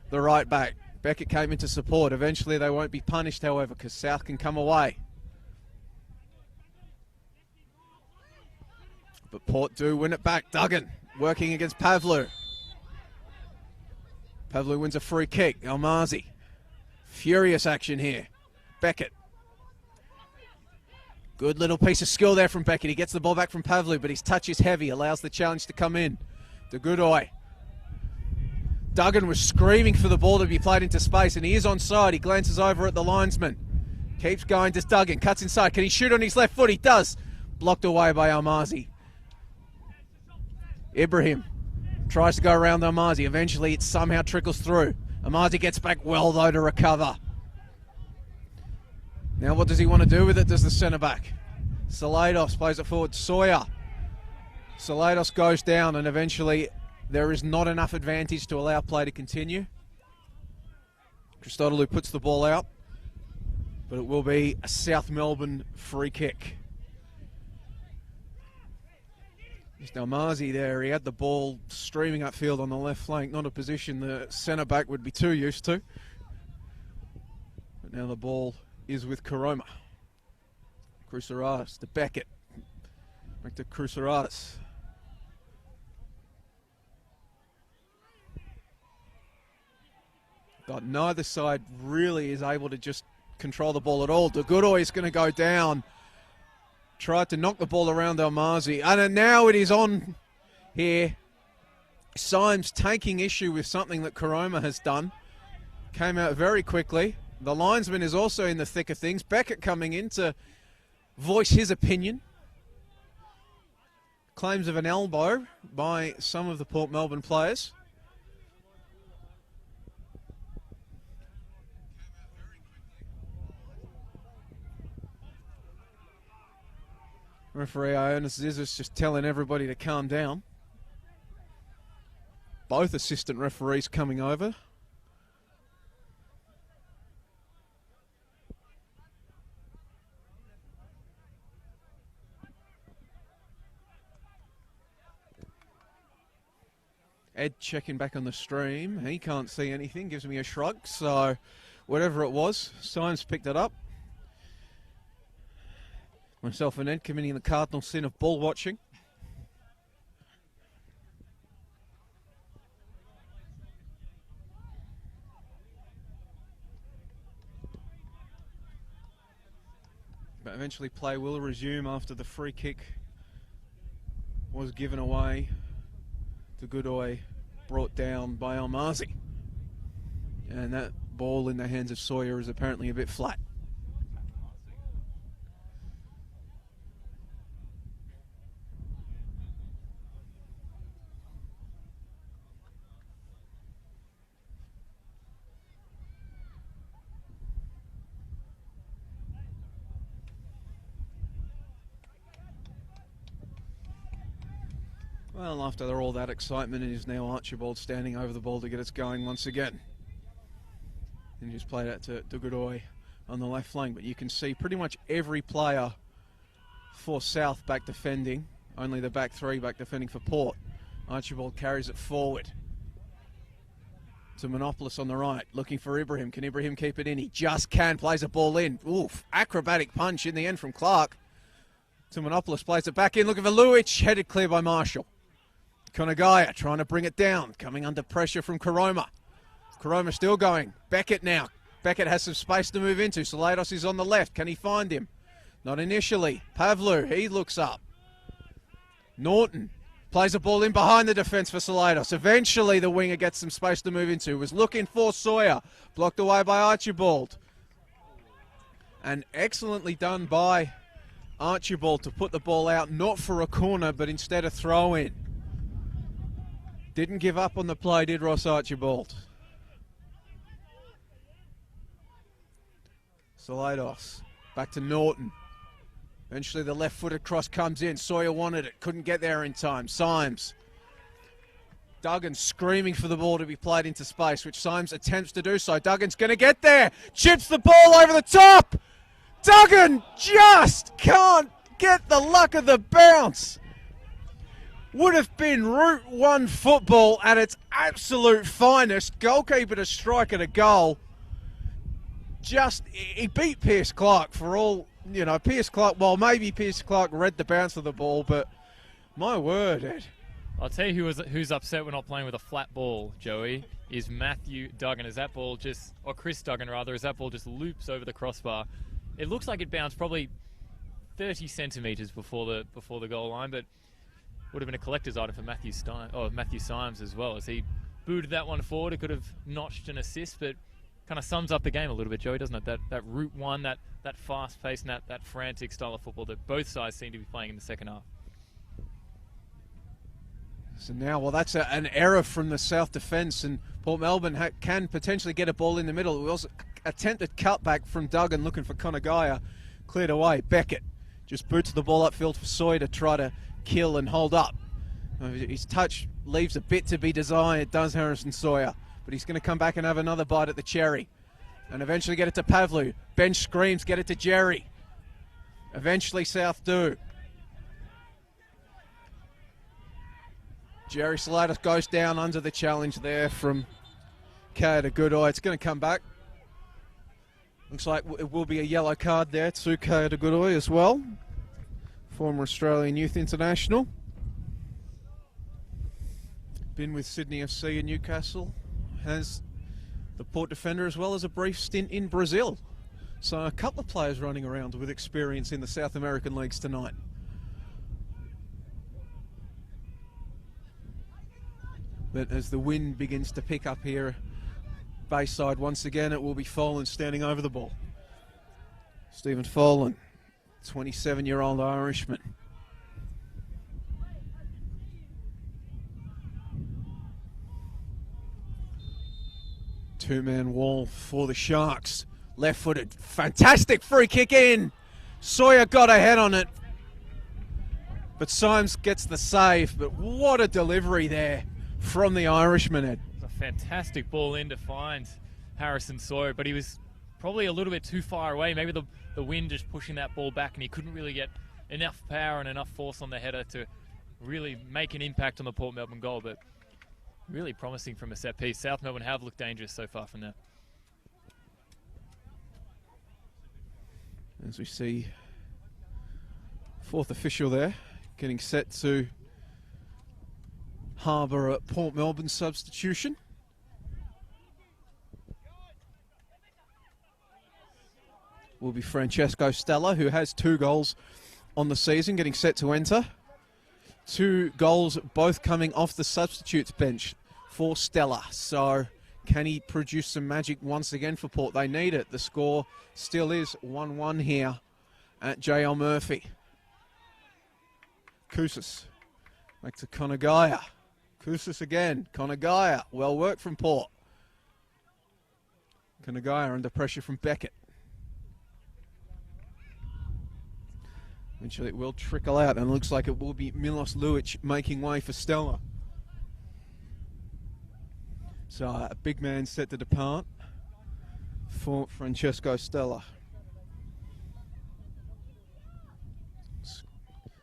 the right back. Beckett came into support. Eventually they won't be punished, however, because South can come away. But Port do win it back. Duggan working against Pavlu. Pavlu wins a free kick. Almazi. Furious action here. Beckett. Good little piece of skill there from Beckett. He gets the ball back from Pavlu, but his touch is heavy. Allows the challenge to come in. The Godoy. Duggan was screaming for the ball to be played into space, and he is onside. He glances over at the linesman. Keeps going to Duggan. Cuts inside. Can he shoot on his left foot? He does. Blocked away by Almazi. Ibrahim tries to go around Almazi. Eventually it somehow trickles through. Almazi gets back well, though, to recover. Now what does he want to do with it? Does the centre back? Salados plays it forward. Sawyer. Salados goes down, and eventually there is not enough advantage to allow play to continue. Christodoulou puts the ball out, but it will be a South Melbourne free kick. Just Almazi there, he had the ball streaming upfield on the left flank, not a position the centre back would be too used to. But now the ball is with Karoma. Cruceratus to Beckett. Back to Cruceratus. God, neither side really is able to just control the ball at all. De Godoy is going to go down. Tried to knock the ball around Almazi. And now it is on here. Symes taking issue with something that Karoma has done. Came out very quickly. The linesman is also in the thick of things. Beckett coming in to voice his opinion. Claims of an elbow by some of the Port Melbourne players. Referee Ionis Zizis just telling everybody to calm down. Both assistant referees coming over. Ed checking back on the stream. He can't see anything, gives me a shrug. So whatever it was, Symes picked it up. Myself and Ed committing the cardinal sin of ball watching. But eventually play will resume after the free kick was given away. De Godoy brought down by Almazi. And that ball in the hands of Sawyer is apparently a bit flat. Well, after all that excitement, it is now Archibald standing over the ball to get us going once again. And just played out to De Godoy on the left flank. But you can see pretty much every player for South back defending. Only the back three back defending for Port. Archibald carries it forward to Monopolis on the right, looking for Ibrahim. Can Ibrahim keep it in? He just can. Plays a ball in. Oof, acrobatic punch in the end from Clark. To Monopolis, plays it back in, looking for Luic. Headed clear by Marshall. Konagaya trying to bring it down, coming under pressure from Karoma. Karoma still going. Beckett now. Beckett has some space to move into. Salados is on the left. Can he find him? Not initially. Pavlu, he looks up. Norton plays a ball in behind the defence for Salados. Eventually the winger gets some space to move into. Was looking for Sawyer. Blocked away by Archibald. And excellently done by Archibald to put the ball out, not for a corner, but instead a throw in. Didn't give up on the play, did Ross Archibald. Salados back to Norton. Eventually the left-footed cross comes in. Sawyer wanted it, couldn't get there in time. Symes. Duggan screaming for the ball to be played into space, which Symes attempts to do so. Duggan's going to get there. Chips the ball over the top. Duggan just can't get the luck of the bounce. Would have been Route 1 football at its absolute finest. Goalkeeper to strike at a goal. He beat Pierce Clark for all, Pierce Clark, well, maybe Pierce Clark read the bounce of the ball, but my word, Ed. I'll tell you who's upset we're not playing with a flat ball, Joey, is Matthew Duggan. Chris Duggan rather, as that ball just loops over the crossbar. It looks like it bounced probably 30 centimetres before the goal line, but would have been a collector's item for Matthew Symes as well, as he booted that one forward. It could have notched an assist, but kind of sums up the game a little bit, Joey, doesn't it? That Route 1, that fast pace and that frantic style of football that both sides seem to be playing in the second half. So now, well, that's an error from the South defence, and Port Melbourne can potentially get a ball in the middle. It was attempted cutback from Duggan looking for Konagaya. Cleared away. Beckett Just boots the ball upfield for Sawyer to try to kill and hold up. His touch leaves a bit to be desired, does Harrison Sawyer. But he's going to come back and have another bite at the cherry. And eventually get it to Pavlu. Bench screams, get it to Jerry. Eventually South do. Jerry Salatis goes down under the challenge there from Kaya Goodeye. It's going to come back. Looks like it will be a yellow card there to Kaya Goodeye as well. Former Australian Youth International. Been with Sydney FC and Newcastle. Has the Port defender as well as a brief stint in Brazil. So a couple of players running around with experience in the South American leagues tonight. But as the wind begins to pick up here, Bayside once again, it will be Folan standing over the ball. Stephen Folan, 27-year-old Irishman. Two-man wall for the Sharks. Left-footed, fantastic free kick in. Sawyer got a head on it, but Symes gets the save. But what a delivery there from the Irishman, Ed. It was a fantastic ball in to find Harrison Sawyer, but he was probably a little bit too far away. Maybe the wind just pushing that ball back, and he couldn't really get enough power and enough force on the header to really make an impact on the Port Melbourne goal. But really promising from a set piece. South Melbourne have looked dangerous so far from there. As we see, fourth official there, getting set to harbour a Port Melbourne substitution. Will be Francesco Stella, who has 2 goals on the season, getting set to enter. 2 goals, both coming off the substitutes bench for Stella. So can he produce some magic once again for Port? They need it. The score still is 1-1 here at JL Murphy. Kousas back to Konagaya. Kousas again. Konagaya. Well worked from Port. Konagaya under pressure from Beckett. Eventually it will trickle out, and it looks like it will be Milos Luic making way for Stella. So a big man set to depart for Francesco Stella.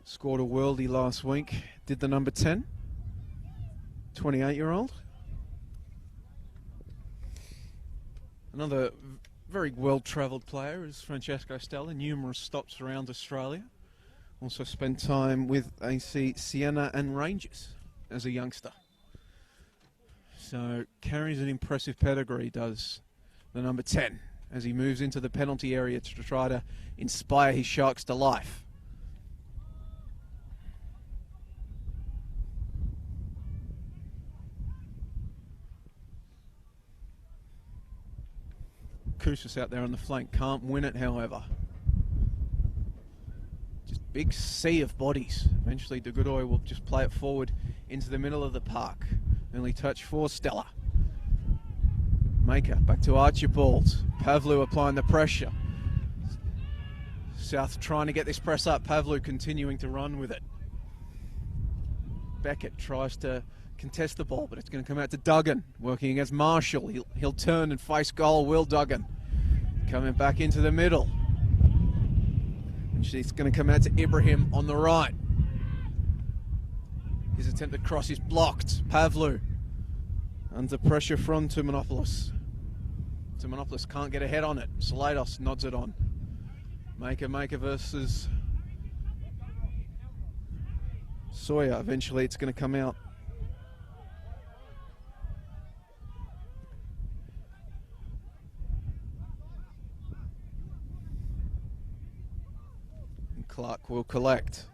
Scored a worldie last week. Did the number 10. 28-year-old. Another very well-travelled player is Francesco Stella. Numerous stops around Australia. Also spent time with AC Siena and Rangers as a youngster. So carries an impressive pedigree, does the number 10, as he moves into the penalty area to try to inspire his Sharks to life. Kousas out there on the flank, can't win it, however. Just big sea of bodies. Eventually De Goodeye will just play it forward into the middle of the park. Early touch for Stella. Maker back to Archibald. Pavlu applying the pressure. South trying to get this press up. Pavlu continuing to run with it. Beckett tries to contest the ball, but it's going to come out to Duggan. Working against Marshall. He'll turn and face goal. Will Duggan. Coming back into the middle. And she's going to come out to Ibrahim on the right. His attempted cross is blocked. Pavlu under pressure from Tumanopoulos. Tumanopoulos can't get a head on it. Salatos nods it on. Maker versus Sawyer. Eventually it's going to come out. And Clark will collect.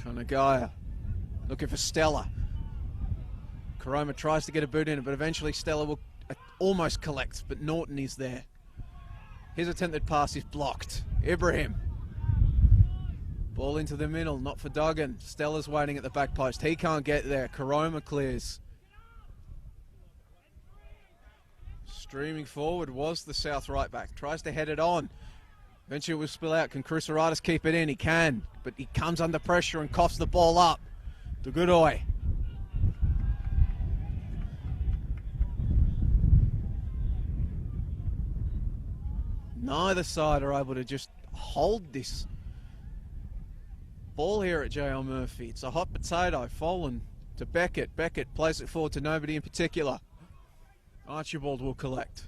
Konagaya looking for Stella. Karoma tries to get a boot in it, but eventually Stella will almost collect, but Norton is there. His attempted pass is blocked. Ibrahim. Ball into the middle, not for Duggan. Stella's waiting at the back post. He can't get there. Karoma clears. Streaming forward was the South right back. Tries to head it on. Eventually it will spill out. Can Cruceratis keep it in? He can. But he comes under pressure and coughs the ball up. The Goodoi. Neither side are able to just hold this ball here at JL Murphy. It's a hot potato. Folan to Beckett. Beckett plays it forward to nobody in particular. Archibald will collect.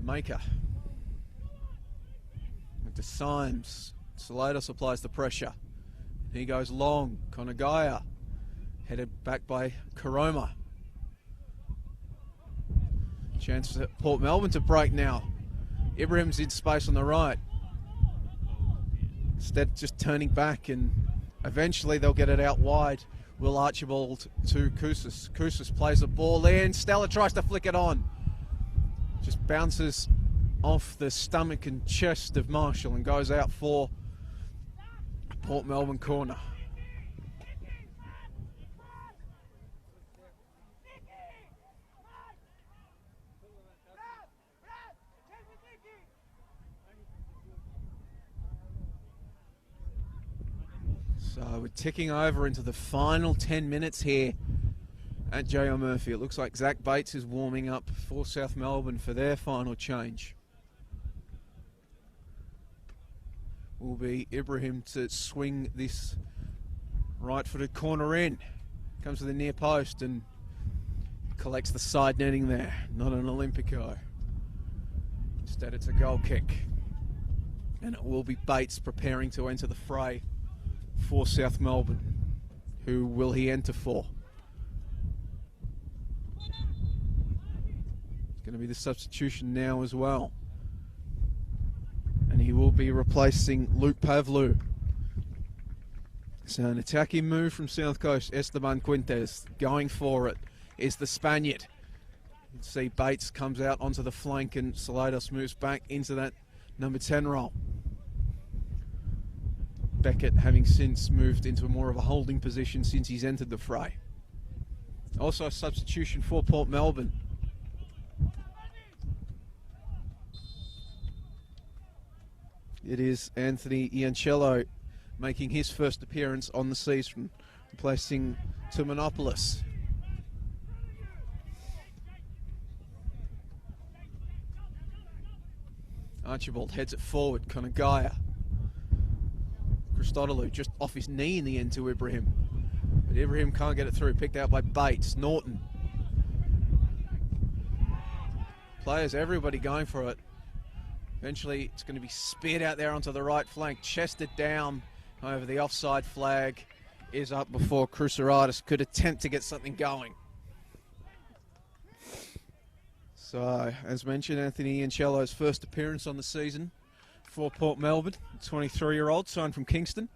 Maker. To Symes. Salados applies the pressure. He goes long. Konagaya. Headed back by Karoma. Chance for Port Melbourne to break now. Ibrahim's in space on the right. Instead just turning back, and eventually they'll get it out wide. Will Archibald to Koussis. Koussis plays the ball in. Stella tries to flick it on. Just bounces off the stomach and chest of Marshall and goes out for Port Melbourne corner. So we're ticking over into the final 10 minutes here at JL Murphy. It looks like Zach Bates is warming up for South Melbourne for their final change. Will be Ibrahim to swing this right-footed corner in. Comes to the near post and collects the side netting there. Not an Olympico. Instead it's a goal kick. And it will be Bates preparing to enter the fray for South Melbourne. Who will he enter for? It's going to be the substitution now as well. And he will be replacing Luke Pavlou. So an attacking move from South Coast. Esteban Quintes going for it is the Spaniard. You can see Bates comes out onto the flank and Salados moves back into that number 10 role. Beckett having since moved into more of a holding position since he's entered the fray. Also a substitution for Port Melbourne. It is Anthony Iancello making his first appearance on the season, replacing Tumanopoulos. Archibald heads it forward. Konagaya. Christodoulou just off his knee in the end to Ibrahim. But Ibrahim can't get it through. Picked out by Bates. Norton. Players, everybody going for it. Eventually it's going to be speared out there onto the right flank. Chested down. However, the offside flag is up before Cruceratis could attempt to get something going. So, as mentioned, Anthony Iancello's first appearance on the season for Port Melbourne, 23-year-old, signed from Kingston.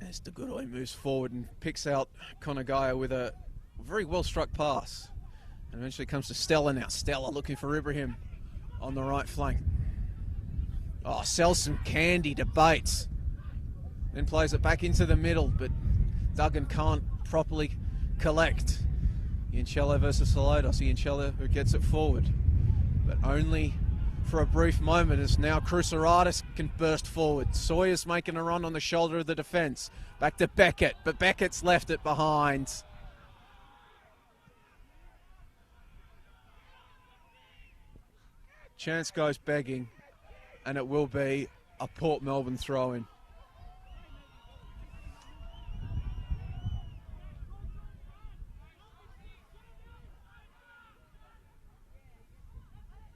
As the Goodoi moves forward and picks out Konagaya with a very well-struck pass. And eventually comes to Stella now. Stella looking for Ibrahim on the right flank. Oh, sells some candy to Bates. Then plays it back into the middle, but Duggan can't properly collect. Iancello versus Salados. Iancello who gets it forward, but only for a brief moment, as now Cruceratis can burst forward. Sawyer's making a run on the shoulder of the defence. Back to Beckett, but Beckett's left it behind. Chance goes begging, and it will be a Port Melbourne throw-in.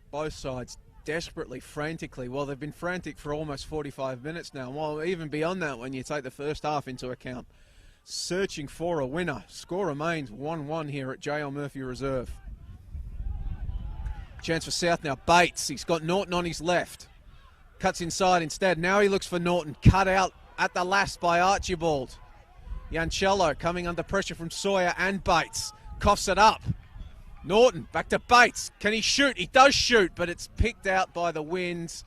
Both sides desperately, frantically. Well, they've been frantic for almost 45 minutes now. Well, even beyond that when you take the first half into account. Searching for a winner. Score remains 1-1 here at JL Murphy Reserve. Chance for South now. Bates, he's got Norton on his left. Cuts inside instead. Now he looks for Norton. Cut out at the last by Archibald. Iancello coming under pressure from Sawyer and Bates. Coughs it up. Norton back to Bates. Can he shoot? He does shoot, but it's picked out by the winds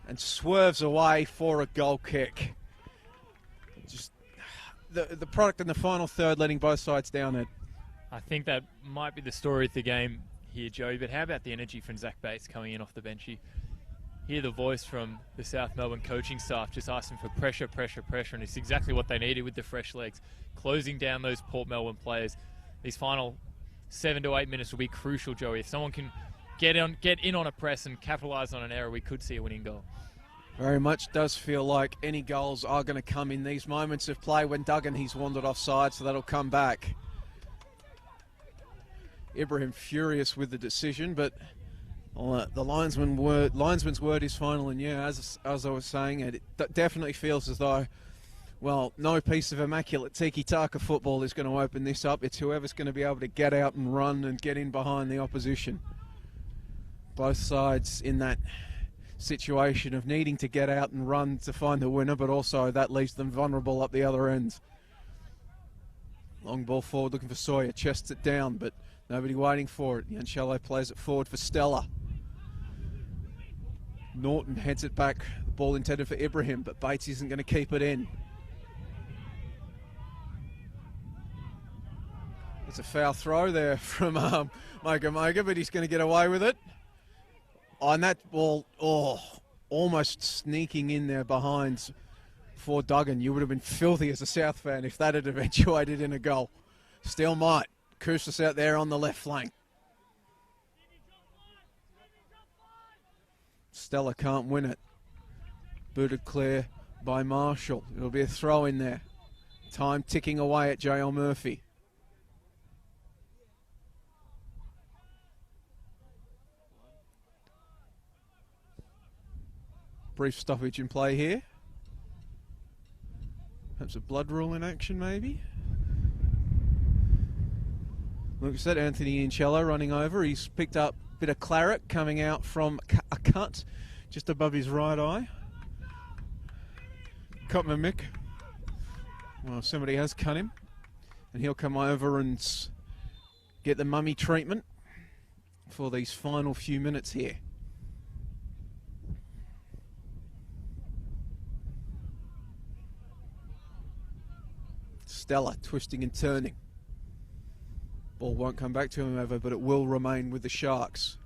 and swerves away for a goal kick. Just the product in the final third, letting both sides down it. I think that might be the story of the game here, Joey, but how about the energy from Zach Bates coming in off the bench? You hear the voice from the South Melbourne coaching staff just asking for pressure, pressure, pressure, and it's exactly what they needed with the fresh legs, closing down those Port Melbourne players. These final 7 to 8 minutes will be crucial, Joey. If someone can get in on a press and capitalise on an error, we could see a winning goal. Very much does feel like any goals are going to come in these moments of play when Duggan, he's wandered offside, so that'll come back. Ibrahim furious with the decision, but the linesman's word is final, and yeah, as I was saying, it definitely feels as though, well, no piece of immaculate tiki-taka football is going to open this up. It's whoever's going to be able to get out and run and get in behind the opposition. Both sides in that situation of needing to get out and run to find the winner, but also that leaves them vulnerable up the other end. Long ball forward looking for Sawyer, chests it down, but nobody waiting for it. Yanchello plays it forward for Stella. Norton heads it back, the ball intended for Ibrahim, but Bates isn't going to keep it in. It's a foul throw there from Moga, but he's going to get away with it. On that ball, almost sneaking in there behind for Duggan. You would have been filthy as a South fan if that had eventuated in a goal. Still might. Kousas out there on the left flank. Stella can't win it. Booted clear by Marshall. It'll be a throw in there. Time ticking away at J.L. Murphy. Brief stoppage in play here. Perhaps a blood rule in action, maybe. Look at that, Anthony Incello running over. He's picked up a bit of claret coming out from a cut just above his right eye. Cut my Mick. Well, somebody has cut him. And he'll come over and get the mummy treatment for these final few minutes here. Stella twisting and turning. Ball won't come back to him ever, but it will remain with the Sharks.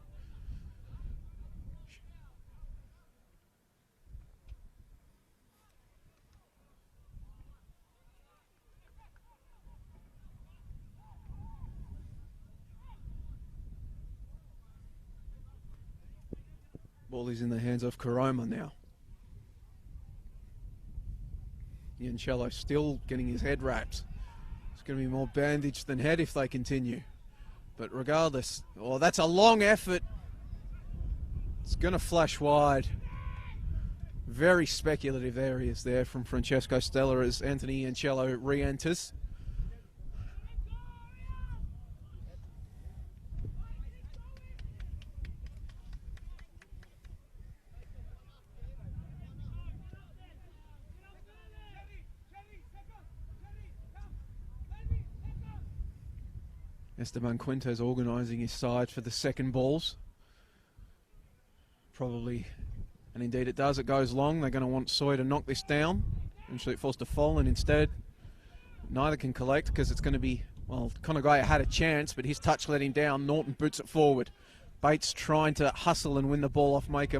Ball is in the hands of Karoma now. Yanchello still getting his head wrapped. It's going to be more bandage than head if they continue. But regardless, that's a long effort. It's going to flash wide. Very speculative areas there from Francesco Stella as Anthony Yanchello re-enters. Esteban Quintes organising his side for the second balls. Probably, and indeed it does, it goes long. They're going to want Sawyer to knock this down. Eventually it falls to Follin instead. Neither can collect because it's going to be, well, Conagaya had a chance, but his touch let him down. Norton boots it forward. Bates trying to hustle and win the ball off Maker.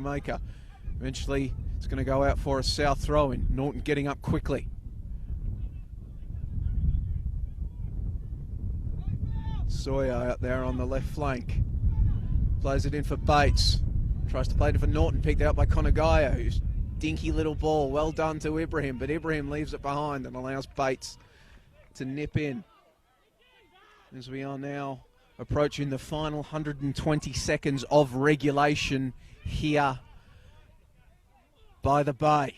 Eventually it's going to go out for a South throw-in. Norton getting up quickly. Sawyer out there on the left flank. Plays it in for Bates. Tries to play it for Norton, picked out by Conagaya, who's dinky little ball. Well done to Ibrahim, but Ibrahim leaves it behind and allows Bates to nip in. As we are now approaching the final 120 seconds of regulation here by the Bay.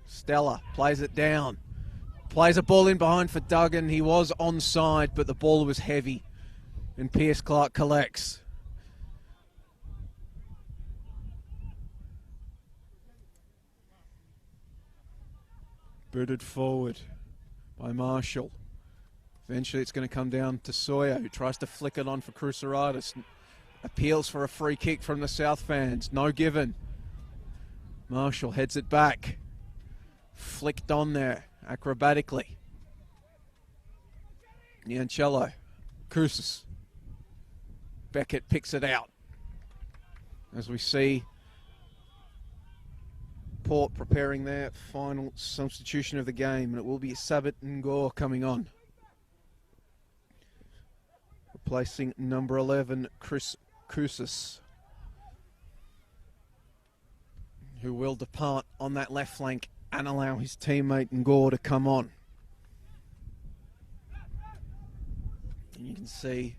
Stella plays it down. Plays a ball in behind for Duggan. He was onside, but the ball was heavy. And Pierce Clark collects. Booted forward. by Marshall. Eventually it's going to come down to Sawyer, who tries to flick it on for Cruceratus. Appeals for a free kick from the South fans. No given. Marshall heads it back. Flicked on there acrobatically. Niancello. Crucis. Beckett picks it out. As we see Port preparing their final substitution of the game, and it will be Sabat Ngor coming on. Replacing number 11, Chris Crucis, who will depart on that left flank and allow his teammate Ngor to come on. And you can see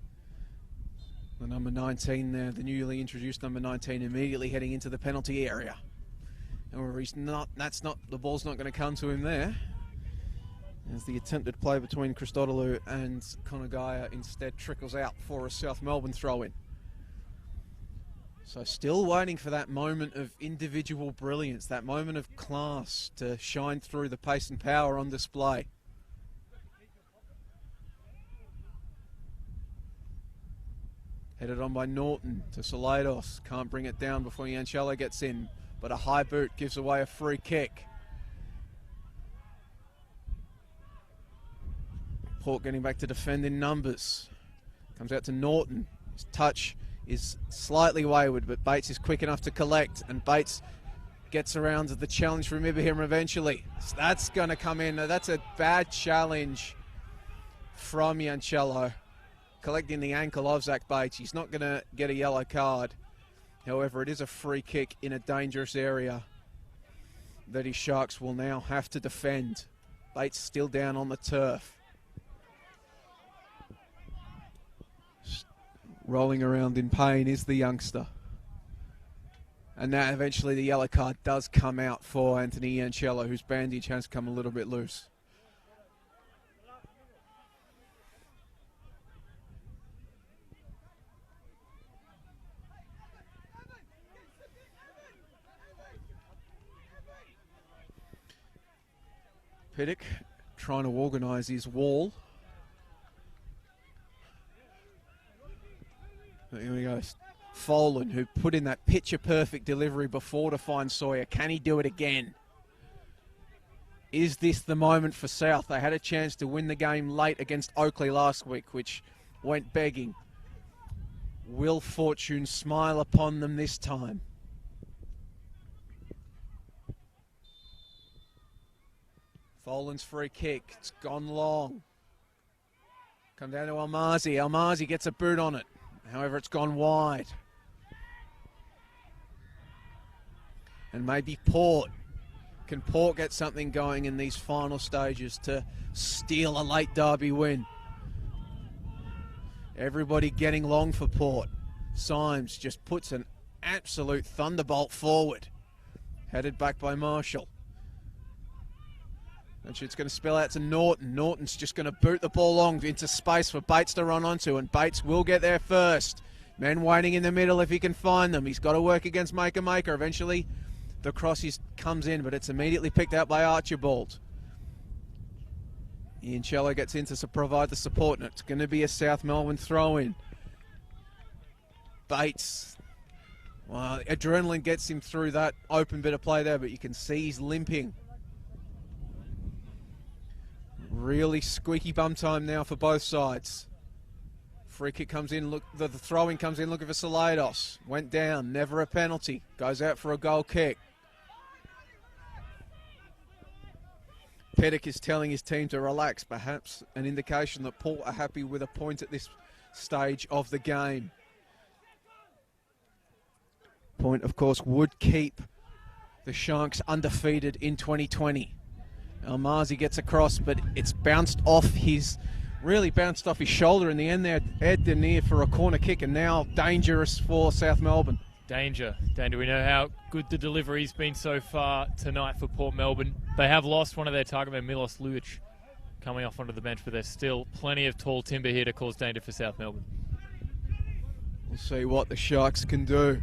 the number 19 there, the newly introduced number 19, immediately heading into the penalty area. However, the ball's not going to come to him there, as the attempted play between Christodoulou and Konagaya instead trickles out for a South Melbourne throw-in. So still waiting for that moment of individual brilliance, that moment of class to shine through the pace and power on display. Headed on by Norton to Salados. Can't bring it down before Niancello gets in, but a high boot gives away a free kick. Port getting back to defend in numbers. Comes out to Norton. His touch is slightly wayward, but Bates is quick enough to collect, and Bates gets around to the challenge from Ibrahim eventually. So that's going to come in. That's a bad challenge from Niancello, collecting the ankle of Zach Bates. He's not going to get a yellow card. However, it is a free kick in a dangerous area that his Sharks will now have to defend. Bates still down on the turf. Rolling around in pain is the youngster. And now eventually the yellow card does come out for Anthony Niancello, whose bandage has come a little bit loose. Piddock trying to organise his wall. Here we go. Folan, who put in that picture-perfect delivery before to find Sawyer. Can he do it again? Is this the moment for South? They had a chance to win the game late against Oakley last week, which went begging. Will fortune smile upon them this time? Folan's free kick. It's gone long. Come down to Almazi. Almazi gets a boot on it. However, it's gone wide. And maybe Port. Can Port get something going in these final stages to steal a late derby win? Everybody getting long for Port. Symes just puts an absolute thunderbolt forward. Headed back by Marshall. And it's going to spill out to Norton. Norton's just going to boot the ball long into space for Bates to run onto, and Bates will get there first. Men waiting in the middle if he can find them. He's got to work against Maker. Eventually the cross comes in, but it's immediately picked out by Archibald. Niancello gets in to provide the support, and it's going to be a South Melbourne throw-in. Bates, well, adrenaline gets him through that open bit of play there, but you can see he's limping. Really squeaky bum time now for both sides. Free kick comes in, look, the throw-in comes in looking for Salados. Went down, never a penalty. Goes out for a goal kick. Piddock is telling his team to relax, perhaps an indication that Port are happy with a point at this stage of the game. Point, of course, would keep the Sharks undefeated in 2020. Almazi gets across, but it's bounced off his shoulder in the end there. Ed near for a corner kick, and now dangerous for South Melbourne. Danger. We know how good the delivery's been so far tonight for Port Melbourne. They have lost one of their target men, Milos Luic, coming off onto the bench, but there's still plenty of tall timber here to cause danger for South Melbourne. We'll see what the Sharks can do.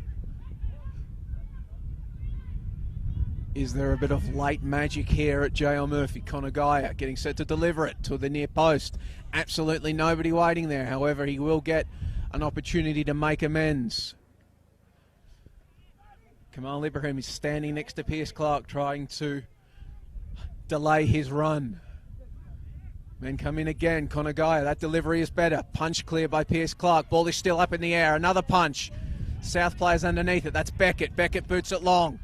Is there a bit of late magic here at JL Murphy? Connor Geyer getting set to deliver it to the near post. Absolutely nobody waiting there. However, he will get an opportunity to make amends. Kamal Ibrahim is standing next to Pierce Clark, trying to delay his run. Men come in again. Connor Geyer, that delivery is better. Punch clear by Pierce Clark. Ball is still up in the air. Another punch. South players underneath it. That's Beckett. Beckett boots it long.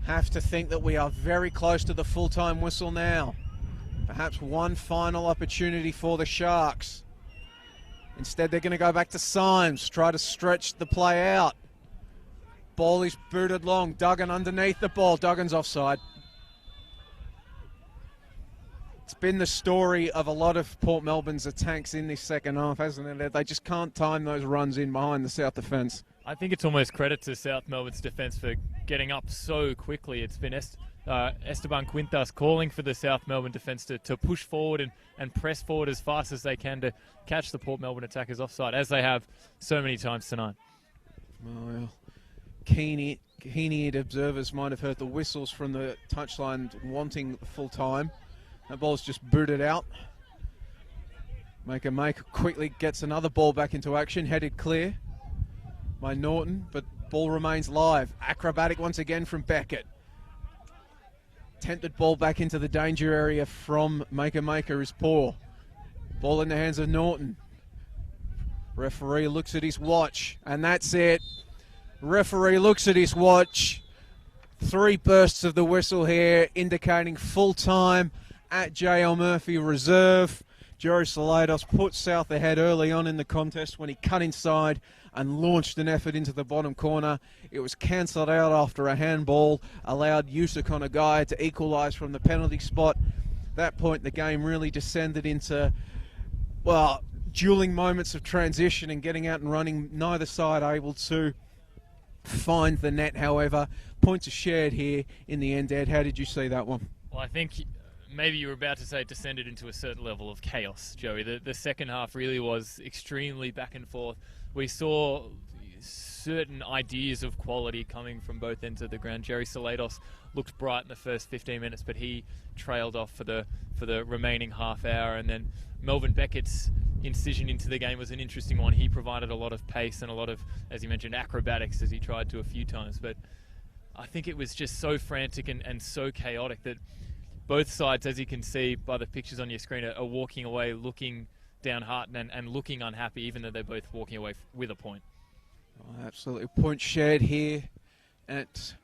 Have to think that we are very close to the full-time whistle now. Perhaps one final opportunity for the Sharks. Instead, they're going to go back to Symes, try to stretch the play out. Ball is booted long. Duggan underneath the ball. Duggan's offside. It's been the story of a lot of Port Melbourne's attacks in this second half, hasn't it? They just can't time those runs in behind the South defence. I think it's almost credit to South Melbourne's defence for getting up so quickly. It's been Esteban Quintas calling for the South Melbourne defence to push forward and press forward as fast as they can to catch the Port Melbourne attackers offside, as they have so many times tonight. Well, keen-eared observers might have heard the whistles from the touchline wanting full time. That ball's just booted out. Maker quickly gets another ball back into action, headed clear by Norton, but ball remains live. Acrobatic once again from Beckett. Tempted ball back into the danger area from Maker is poor. Ball in the hands of Norton. Referee looks at his watch, and that's it. Referee looks at his watch. 3 bursts of the whistle here, indicating full time at JL Murphy Reserve. Joey Salados put South ahead early on in the contest when he cut inside and launched an effort into the bottom corner. It was cancelled out after a handball, allowed Yusa Konagai to equalise from the penalty spot. At that point, the game really descended into, well, dueling moments of transition and getting out and running. Neither side able to find the net, however. Points are shared here in the end, Ed. How did you see that one? Well, I think maybe you were about to say it descended into a certain level of chaos, Joey. The second half really was extremely back and forth. We saw certain ideas of quality coming from both ends of the ground. Jerry Salados looked bright in the first 15 minutes, but he trailed off for the remaining half hour. And then Melvin Beckett's incision into the game was an interesting one. He provided a lot of pace and a lot of, as you mentioned, acrobatics as he tried to a few times. But I think it was just so frantic and so chaotic that both sides, as you can see by the pictures on your screen, are walking away looking downhearted and looking unhappy, even though they're both walking away with a point. Oh, absolutely. Point shared here at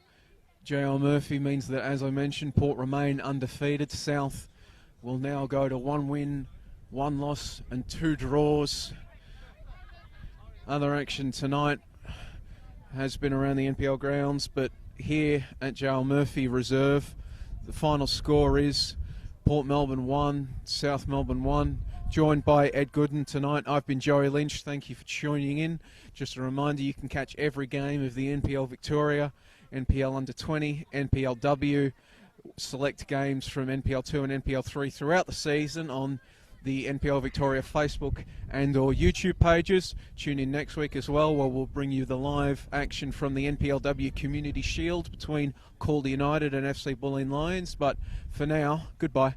JL Murphy means that, as I mentioned, Port remain undefeated. South will now go to 1 win, 1 loss and 2 draws. Other action tonight has been around the NPL grounds, but here at JL Murphy Reserve, the final score is Port Melbourne 1, South Melbourne 1. Joined by Ed Gooden tonight. I've been Joey Lynch. Thank you for tuning in. Just a reminder, you can catch every game of the NPL Victoria, NPL Under 20, NPLW, select games from NPL 2 and NPL 3 throughout the season on the NPL Victoria Facebook and or YouTube pages. Tune in next week as well, where we'll bring you the live action from the NPLW Community Shield between Calder United and FC Bulleen Lions. But for now, goodbye.